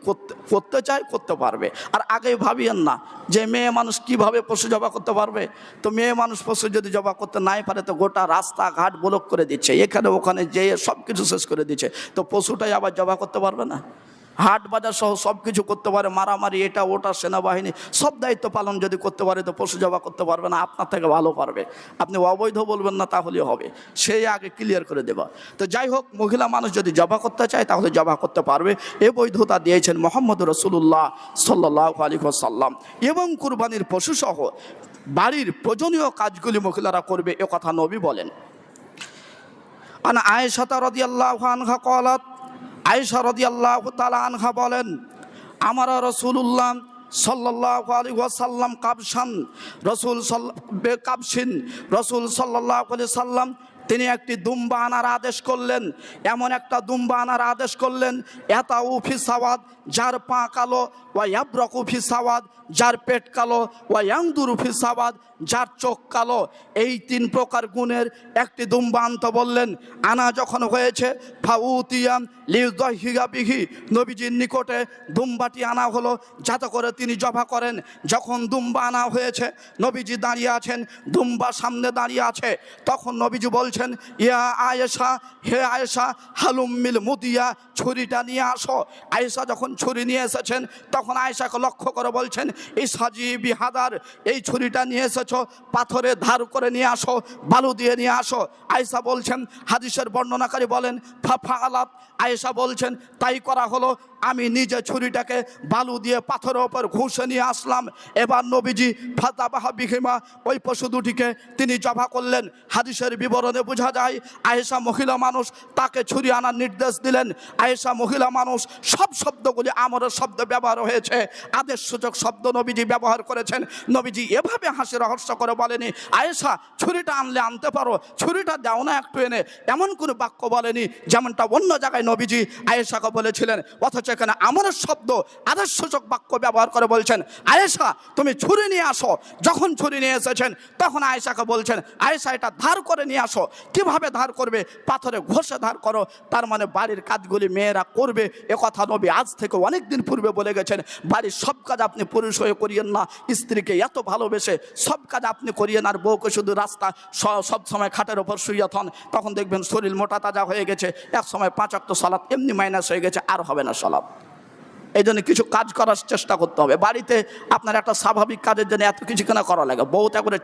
করতে চায় করতে পারবে। আর আগে ভাবিয়েন না যে মেয়ে মানুষ কিভাবে পশু জবা করতে পারবে। তো মেয়ে মানুষ পশু যদি জবা করতে নাই পারে, তো গোটা রাস্তাঘাট ব্লক করে দিচ্ছে, এখানে ওখানে যেয়ে সব কিছু শেষ করে দিচ্ছে, তো পশুটাই আবার জবা করতে পারবে না? হাট বাজার সহ সব কিছু করতে পারে, মারামারি, এটা ওটা, সেনাবাহিনী সব দায়িত্ব পালন যদি করতে পারে, তো পশু জবা করতে পারবে না? আপনার থেকে ভালো পারবে। আপনি অবৈধ বলবেন না, তাহলেই হবে, সেই আগে ক্লিয়ার করে দেবা। তো যাই হোক, মহিলা মানুষ যদি জবা করতে চায় তাহলে জবা করতে পারবে। এ বৈধতা দিয়েছেন মুহাম্মদ রাসূলুল্লাহ সাল্লাল্লাহু আলাইহি ওয়াসাল্লাম। এবং কুরবানির পশু সহ বাড়ির প্রয়োজনীয় কাজগুলি মহিলারা করবে, এ কথা নবী বলেন। আন আয়েশা রাদিয়াল্লাহু আনহা ক্বালাত, আয়েশা রাদিয়াল্লাহু তাআলা আনহা বলেন, আমার রাসূলুল্লাহ সাল্লাল্লাহু আলাইহি ওয়াসাল্লাম রাসূল সাল্লাল্লাহু আলাইহি সাল্লাম তিনি একটি দুম্বা আনার আদেশ করলেন। এমন একটা দুম্বা আনার আদেশ করলেন, ইয়াতাউ ফি সাওয়াদ, যার পা কালো, ওয়া ইয়াবরাকু ফি সাওয়াদ, যার পেট কালো, ওয়া ইয়ানদুরু ফি সাওয়াদ, যার চোখ কালো। এই 3 প্রকার গুণের একটি দুম্বা আনতে বললেন। আনা যখন হয়েছে, ফাউতিয়াম লিউযাহিয়া বিহি, নবীজির নিকটে দুম্বাটি আনা হলো যাতে করে তিনি জবা করেন। যখন দুম্বা আনা হয়েছে, নবীজি দাঁড়িয়ে আছেন, দুম্বা সামনে দাঁড়িয়ে আছে, তখন নবীজি বলছেন, ইয়া আয়েশা, হে আয়েশা, হালুম্মিল মুদিয়া, ছুরিটা নিয়ে আসো। আয়েশা যখন ছুরি নিয়ে এসেছেন, তখন আয়েশাকে লক্ষ্য করে বলছেন, ইসহাজি বিহাদার, এই ছুরিটা নিয়ে এসেছো, পাথরে ধার করে নিয়ে আসো, বালু দিয়ে নিয়ে আসো। আয়েশা বলছেন, হাদিসের বর্ণনাকারী বলেন, ফাফালাত, আয়েশা বলছেন তাই করা হলো। আমি নিজে ছুরিটাকে বালু দিয়ে পাথরের ওপর ঘুষে নিয়ে আসলাম। এবার নবীজি ফাতাবাহা বিহিমা, ওই পশু দুটিকে তিনি জবা করলেন। হাদিসের বিবরণে বোঝা যায়, আয়েশা মহিলা মানুষ, তাকে ছুরি আনার নির্দেশ দিলেন। আয়েশা মহিলা মানুষ, সব শব্দগুলি আমরের শব্দ ব্যবহার হয়েছে, আদেশসূচক শব্দ নবীজি ব্যবহার করেছেন। নবীজি এভাবে হাসি রহস্য করে বলেনি, আয়েশা ছুরিটা আনলে আনতে পারো, ছুরিটা দাও না একটু এনে, এমন কোনো বাক্য বলেনি, যেমনটা অন্য জায়গায় নবীজি আয়েশাকে বলেছিলেন। অথচ এখানে আমরের শব্দ আদেশসূচক বাক্য ব্যবহার করে বলছেন, আয়েশা তুমি ছুরি নিয়ে আসো। যখন ছুরি নিয়ে এসেছেন, তখন আয়েশাকে বলছেন, আয়েশা এটা ধার করে নিয়ে আসো। কিভাবে ধার করবে? পাথরে ঘষে ধার করো। তার মানে বাড়ির কাজগুলি মেয়েরা করবে, এ কথা নবী আজ থেকে অনেক দিন পূর্বে বলে গেছেন। বাড়ির সব কাজ আপনি পুরুষ হয়ে করিয়েন না, স্ত্রীকে এত ভালোবেসে সব কাজ আপনি করিয়েন, আর বউকে শুধু রাস্তা সব সময় খাটের ওপর শুয়ে থন, তখন দেখবেন শরীর মোটা তাজা হয়ে গেছে, এক সময় 5 ওয়াক্ত সালাত এমনি মাইনাস হয়ে গেছে, আর হবে না সালাত। এই জন্য কিছু কাজ করার চেষ্টা করতে হবে। বাড়িতে আপনার একটা স্বাভাবিক কাজের জন্য এত কিছু কেনা করা লাগে। বউ তারপরে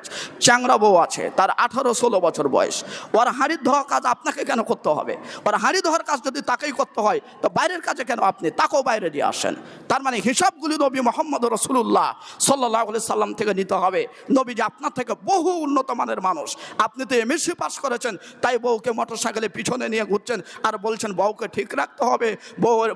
চ্যাংরা বউ আছে, তার 18-16 বছর বয়স, ওর হাঁড়ি ধোয়া কাজ আপনাকে কেন করতে হবে? ওর হাঁড়ি ধোয়ার কাজ যদি তাকেই করতে হয় তো বাইরের কাজে কেন আপনি তাকেও বাইরে দিয়ে আসেন? তার মানে হিসাবগুলি নবী মোহাম্মদ রাসূলুল্লাহ সাল্লাল্লাহু আলাইহি সাল্লাম থেকে নিতে হবে। নবী যে আপনার থেকে বহু উন্নত মানের মানুষ, আপনি তো এমএসসি পাস করেছেন, তাই বউকে মোটরসাইকেলে পিছনে নিয়ে ঘুরছেন আর বলছেন বউকে ঠিক রাখতে হবে,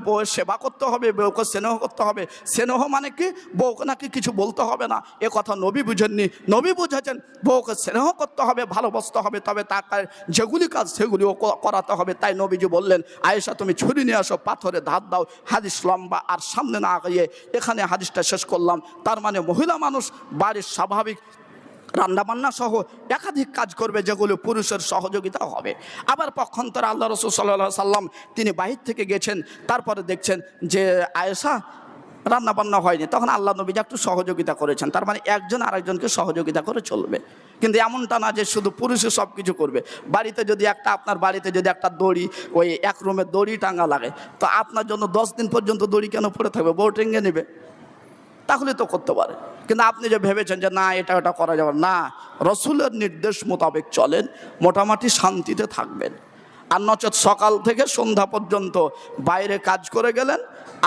বউয়ের সেবা করতে হবে, বউকে স্নেহ করতে হবে। স্নেহ মানে কি? বউকে নাকি কিছু বলতে হবে না, এ কথা নবী বুঝেননি। নবী বুঝেছেন বউকে স্নেহ করতে হবে, ভালোবাসতে হবে, তবে তার যেগুলি কাজ সেগুলিও করাতে হবে। তাই নবীজি বললেন, আয়েশা তুমি ছুরি নিয়ে আসো, পাথরে ধার দাও। হাদিস লম্বা, আর সামনে না গিয়ে এখানে হাদিসটা শেষ করলাম। তার মানে মহিলা মানুষ বাড়ির স্বাভাবিক রান্নাবান্না সহ একাধিক কাজ করবে, যেগুলো পুরুষের সহযোগিতা হবে। আবার পক্ষান্তরে আল্লাহ রাসূল সাল্লাল্লাহু আলাইহি সাল্লাম তিনি বাহির থেকে গেছেন, তারপরে দেখছেন যে আয়েশা রান্নাবান্না হয়নি, তখন আল্লাহ নবী একটু সহযোগিতা করেছেন। তার মানে একজন আরেকজনকে সহযোগিতা করে চলবে, কিন্তু এমনটা না যে শুধু পুরুষে সব কিছু করবে। বাড়িতে যদি আপনার বাড়িতে যদি একটা দড়ি, ওই এক রুমে দড়ি টাঙ্গা লাগে, তো আপনার জন্য 10 দিন পর্যন্ত দড়ি কেন পড়ে থাকবে? বউ টেঙ্গে নেবে, তাহলে তো করতে পারে। কিন্তু আপনি যে ভেবেছেন যে না এটা ওটা করা যাবে না, রসুলের নির্দেশ মোতাবেক চলেন, মোটামুটি শান্তিতে থাকবেন। আর নচেত সকাল থেকে সন্ধ্যা পর্যন্ত বাইরে কাজ করে গেলেন,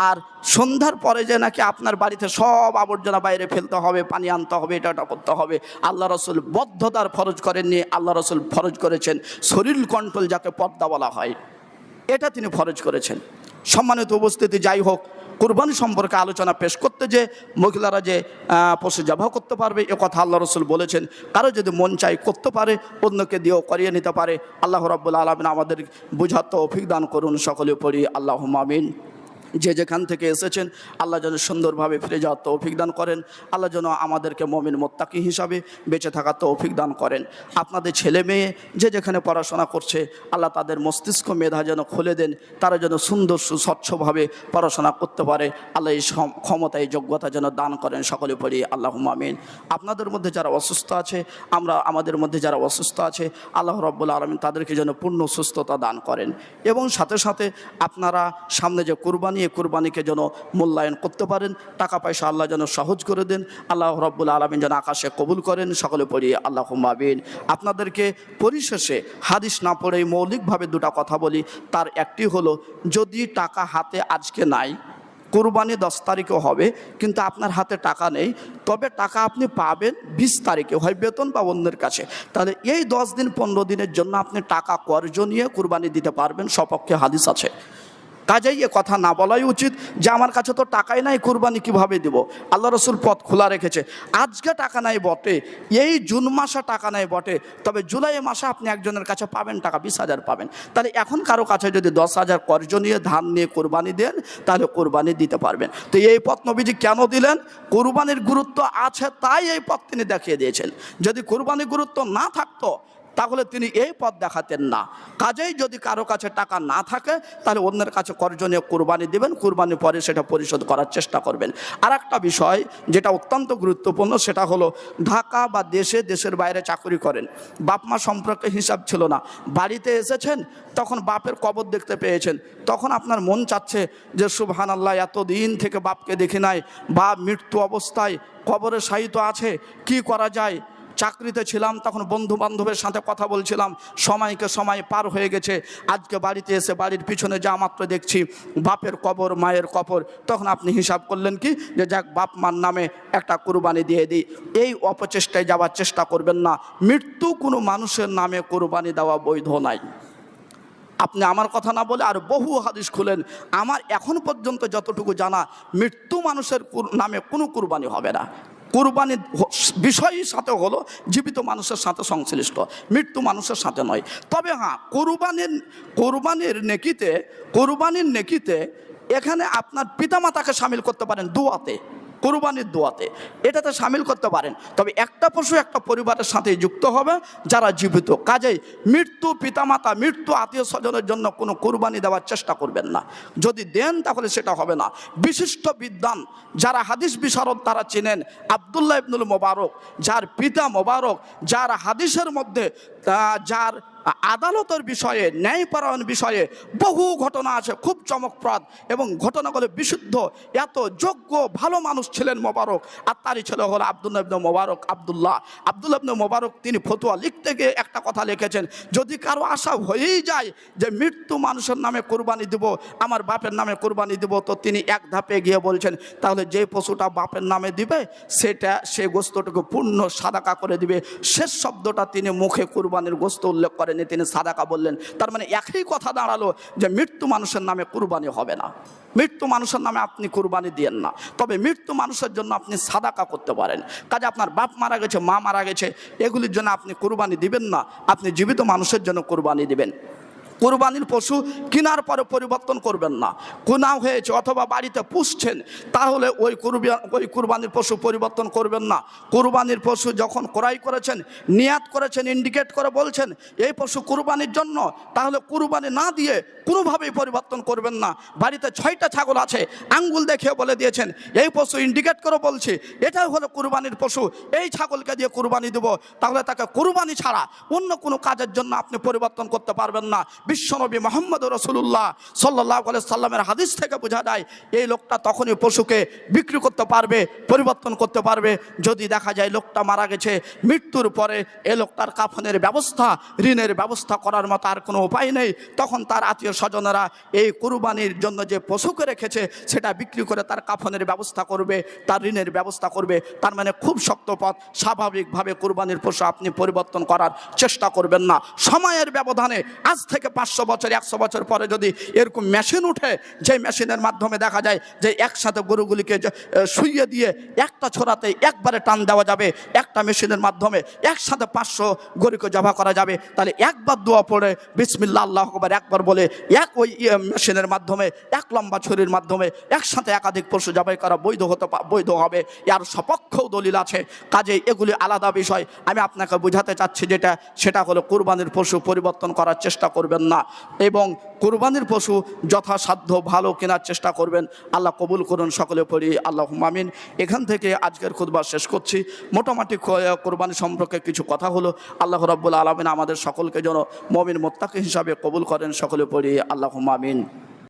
আর সন্ধ্যার পরে যে নাকি আপনার বাড়িতে সব আবর্জনা বাইরে ফেলতে হবে, পানি আনতে হবে, এটা ওটা করতে হবে। আল্লাহ রসুল বদ্ধতার ফরজ করেননি, আল্লাহ রসুল ফরজ করেছেন শরীর কন্ট্রোল, যাকে পর্দা বলা হয়, এটা তিনি ফরজ করেছেন। সম্মানিত উপস্থিতি, যাই হোক, কুরবানি সম্পর্কে আলোচনা পেশ করতে যে মহিলারা যে পশু জবাহ করতে পারবে এ কথা আল্লাহ রসুল বলেছেন। কারো যদি মন চাই করতে পারে, অন্যকে দিয়েও করিয়ে নিতে পারে। আল্লাহ রাব্বুল আলামিন আমাদের বুঝার তৌফিক দান করুন। সকলে পড়ি আল্লাহুম্মা আমিন। যে যেখান থেকে এসেছেন আল্লাহ যেন সুন্দরভাবে ফিরে যাওয়ার তৌফিক দান করেন। আল্লাহ যেন আমাদেরকে মুমিন মুত্তাকি হিসাবে বেঁচে থাকার তৌফিক দান করেন। আপনাদের ছেলে মেয়ে যে যেখানে পড়াশোনা করছে আল্লাহ তাদের মস্তিষ্ক মেধা যেন খুলে দেন, তারা যেন সুন্দর সুস্বচ্ছভাবে পড়াশোনা করতে পারে। আল্লাহ এই ক্ষমতা, এই যোগ্যতা যেন দান করেন। সকলে পড়ি আল্লাহুম্মা আমিন। আপনাদের মধ্যে যারা অসুস্থ আছে, আমাদের মধ্যে যারা অসুস্থ আছে, আল্লাহ রাব্বুল আলামিন তাদেরকে যেন পূর্ণ সুস্থতা দান করেন। এবং সাথে সাথে আপনারা সামনে যে কুরবানি, কুরবানিকে যেন মূল্যায়ন করতে পারেন, টাকা পয়সা আল্লাহ যেন সহজ করে দেন। আল্লাহ রাব্বুল আলামিন যেন আকাশে কবুল করেন। সকলে পড়ি আল্লাহুম্মা আমিন। আপনাদেরকে পরিশেষে হাদিস না পড়েই মৌলিকভাবে দুটা কথা বলি। তার একটি হলো, যদি টাকা হাতে আজকে নাই, কুরবানি 10 তারিখে হবে, কিন্তু আপনার হাতে টাকা নেই, তবে টাকা আপনি পাবেন 20 তারিখে, হয় বেতন বা অন্যের কাছে। তাহলে এই 10 দিন 15 দিনের জন্য আপনি টাকা কর্জ নিয়ে কুরবানি দিতে পারবেন, সপক্ষে হাদিস আছে। কাজেই এ কথা না বলাই উচিত যে আমার কাছে তো টাকাই নাই, কুরবানি কিভাবে দিব। আল্লাহ রসুল পথ খোলা রেখেছে। আজকে টাকা নাই বটে, এই জুন মাসে টাকা নাই বটে, তবে জুলাই মাসে আপনি একজনের কাছে পাবেন টাকা 20,000 পাবেন। তাহলে এখন কারো কাছে যদি 10,000 কর্জ নিয়ে ধান নিয়ে কুরবানি দেন, তাহলে কুরবানি দিতে পারবেন। তো এই পথ নবীজি কেন দিলেন? কুরবানির গুরুত্ব আছে তাই এই পথ তিনি দেখিয়ে দিয়েছেন। যদি কুরবানির গুরুত্ব না থাকতো তাহলে তিনি এই পথ দেখাতেন না। কাজেই যদি কারো কাছে টাকা না থাকে, তাহলে অন্যের কাছে কর্জ নিয়ে কুরবানি দেবেন, কুরবানির পরে সেটা পরিশোধ করার চেষ্টা করবেন। আর একটা বিষয় যেটা অত্যন্ত গুরুত্বপূর্ণ, সেটা হলো ঢাকা বা দেশের বাইরে চাকরি করেন, বাপ মা সম্পর্কে হিসাব ছিল না, বাড়িতে এসেছেন, তখন বাপের কবর দেখতে পেয়েছেন, তখন আপনার মন চাচ্ছে যে সুবহানাল্লাহ, এতদিন থেকে বাপকে দেখি নাই, বা মৃত্যু অবস্থায় কবরে শায়িত আছে, কি করা যায়? চাকরিতে ছিলাম, তখন বন্ধু বান্ধবের সাথে কথা বলছিলাম, সময়কে সময় পার হয়ে গেছে, আজকে বাড়িতে এসে বাড়ির পিছনে যা মাত্র দেখছি বাপের কবর, মায়ের কবর। তখন আপনি হিসাব করলেন কি, যে যাক বাপ মার নামে একটা কুরবানি দিয়ে দিই। এই অপচেষ্টায় যাওয়ার চেষ্টা করবেন না। মৃত্যু কোনো মানুষের নামে কুরবানি দেওয়া বৈধ নাই। আপনি আমার কথা না বলে আর বহু হাদিস খুলেন, আমার এখন পর্যন্ত যতটুকু জানা, মৃত্যু মানুষের নামে কোনো কুরবানি হবে না। কুরবানির বিষয়ের সাথে হলো জীবিত মানুষের সাথে সংশ্লিষ্ট, মৃত্যু মানুষের সাথে নয়। তবে হ্যাঁ, কুরবানির নেকিতে এখানে আপনার পিতামাতাকে সামিল করতে পারেন দোয়াতে, কুরবানির দোয়াতে, এটাতে সামিল করতে পারেন। তবে একটা পশু একটা পরিবারের সাথে যুক্ত হবে যারা জীবিত। কাজেই মৃত্যু পিতামাতা, মৃত্যু আত্মীয় স্বজনের জন্য কোনো কুরবানি দেওয়ার চেষ্টা করবেন না। যদি দেন তাহলে সেটা হবে না। বিশিষ্ট বিদ্বান যারা হাদিস বিশারদ তারা চেনেন আব্দুল্লাহ ইবনুল মোবারক, যার পিতা মোবারক, যার হাদিসের মধ্যে যার আদালতের বিষয়ে, ন্যায়পরায়ণ বিষয়ে বহু ঘটনা আছে খুব চমকপ্রদ, এবং ঘটনাগুলো বিশুদ্ধ। এত যোগ্য ভালো মানুষ ছিলেন মোবারক, আর তারই ছেলে হলো আব্দুল্লাহ ইবনে মোবারক, আব্দুল্লাহ ইবনে মোবারক। তিনি ফতোয়া লিখতে গিয়ে একটা কথা লিখেছেন, যদি কারো আশা হয়েই যায় যে মৃত্যু মানুষের নামে কোরবানি দিব, আমার বাপের নামে কোরবানি দিব, তো তিনি এক ধাপে গিয়ে বলছেন, তাহলে যে পশুটা বাপের নামে দিবে সে গোস্তটুকু পূর্ণ সাদাকা করে দিবে। শেষ শব্দটা তিনি মুখে কুরবানির গোস্ত উল্লেখ করেনি, তিনি সাদাকা বললেন। তার মানে একই কথা দাঁড়ালো যে মৃত্যু মানুষের নামে কুরবানি হবে না, মৃত্যু মানুষের নামে আপনি কুরবানি দিয়েন না, তবে মৃত্যু মানুষের জন্য আপনি সাদাকা করতে পারেন। কাজে আপনার বাপ মারা গেছে, মা মারা গেছে, এগুলির জন্য আপনি কুরবানি দিবেন না, আপনি জীবিত মানুষের জন্য কুরবানি দিবেন। কুরবানির পশু কেনার পরে পরিবর্তন করবেন না। কেনা হয়েছে অথবা বাড়িতে পুষছেন, তাহলে ওই কুরবানির পশু পরিবর্তন করবেন না। কুরবানির পশু যখন ক্রয় করেছেন, নিয়াত করেছেন, ইন্ডিকেট করে বলছেন এই পশু কুরবানির জন্য, তাহলে কুরবানি না দিয়ে কোনোভাবেই পরিবর্তন করবেন না। বাড়িতে 6টা ছাগল আছে, আঙ্গুল দেখে বলে দিয়েছেন এই পশু ইন্ডিকেট করে বলছি এটাই হলো কুরবানির পশু, এই ছাগলকে দিয়ে কুরবানি দেব, তাহলে তাকে কুরবানি ছাড়া অন্য কোনো কাজের জন্য আপনি পরিবর্তন করতে পারবেন না। বিশ্বনবী মুহাম্মদ রাসূলুল্লাহ সাল্লাল্লাহু আলাইহি সাল্লামের হাদিস থেকে বোঝা যায় এই লোকটা তখনই পশুকে বিক্রি করতে পারবে, পরিবর্তন করতে পারবে, যদি দেখা যায় লোকটা মারা গেছে, মৃত্যুর পরে এ লোকটার কাফনের ব্যবস্থা, ঋণের ব্যবস্থা করার মতো আর কোনো উপায় নেই। তখন তার আত্মীয় স্বজনেরা এই কুরবানির জন্য যে পশুকে রেখেছে সেটা বিক্রি করে তার কাফনের ব্যবস্থা করবে, তার ঋণের ব্যবস্থা করবে। তার মানে খুব শক্ত পথ, স্বাভাবিকভাবে কুরবানির পশু আপনি পরিবর্তন করার চেষ্টা করবেন না। সময়ের ব্যবধানে আজ থেকে 500 বছর 100 বছর পরে যদি এরকম মেশিন উঠে, যে মেশিনের মাধ্যমে দেখা যায় যে একসাথে গরুগুলিকে শুইয়ে দিয়ে একটা ছোড়াতে একবারে টান দেওয়া যাবে, একটা মেশিনের মাধ্যমে একসাথে 500 গরুকে জবাই করা যাবে, তাহলে একবার দোয়া পড়ে বিসমিল্লাহ আল্লাহু আকবার একবার বলে ওই মেশিনের মাধ্যমে, এক লম্বা ছুরির মাধ্যমে একসাথে একাধিক পশু জবাই করা বৈধ হবে। এর সপক্ষেও দলিল আছে। কাজে এগুলি আলাদা বিষয়। আমি আপনাকে বোঝাতে চাচ্ছি সেটা হলো কুরবানির পশু পরিবর্তন করার চেষ্টা করবেন না, এবং কুরবানির পশু যথাসাধ্য ভালো কেনার চেষ্টা করবেন। আল্লাহ কবুল করুন, সকলে পড়ি আল্লাহুম্মা আমিন। এখান থেকে আজকের খুতবা শেষ করছি। মোটামুটি কুরবানি সম্পর্কে কিছু কথা হলো। আল্লাহ রাব্বুল আলামিন আমাদের সকলকে যেন মুমিন মুত্তাকি হিসাবে কবুল করেন, সকলে পড়ি আল্লাহুম্মা আমিন।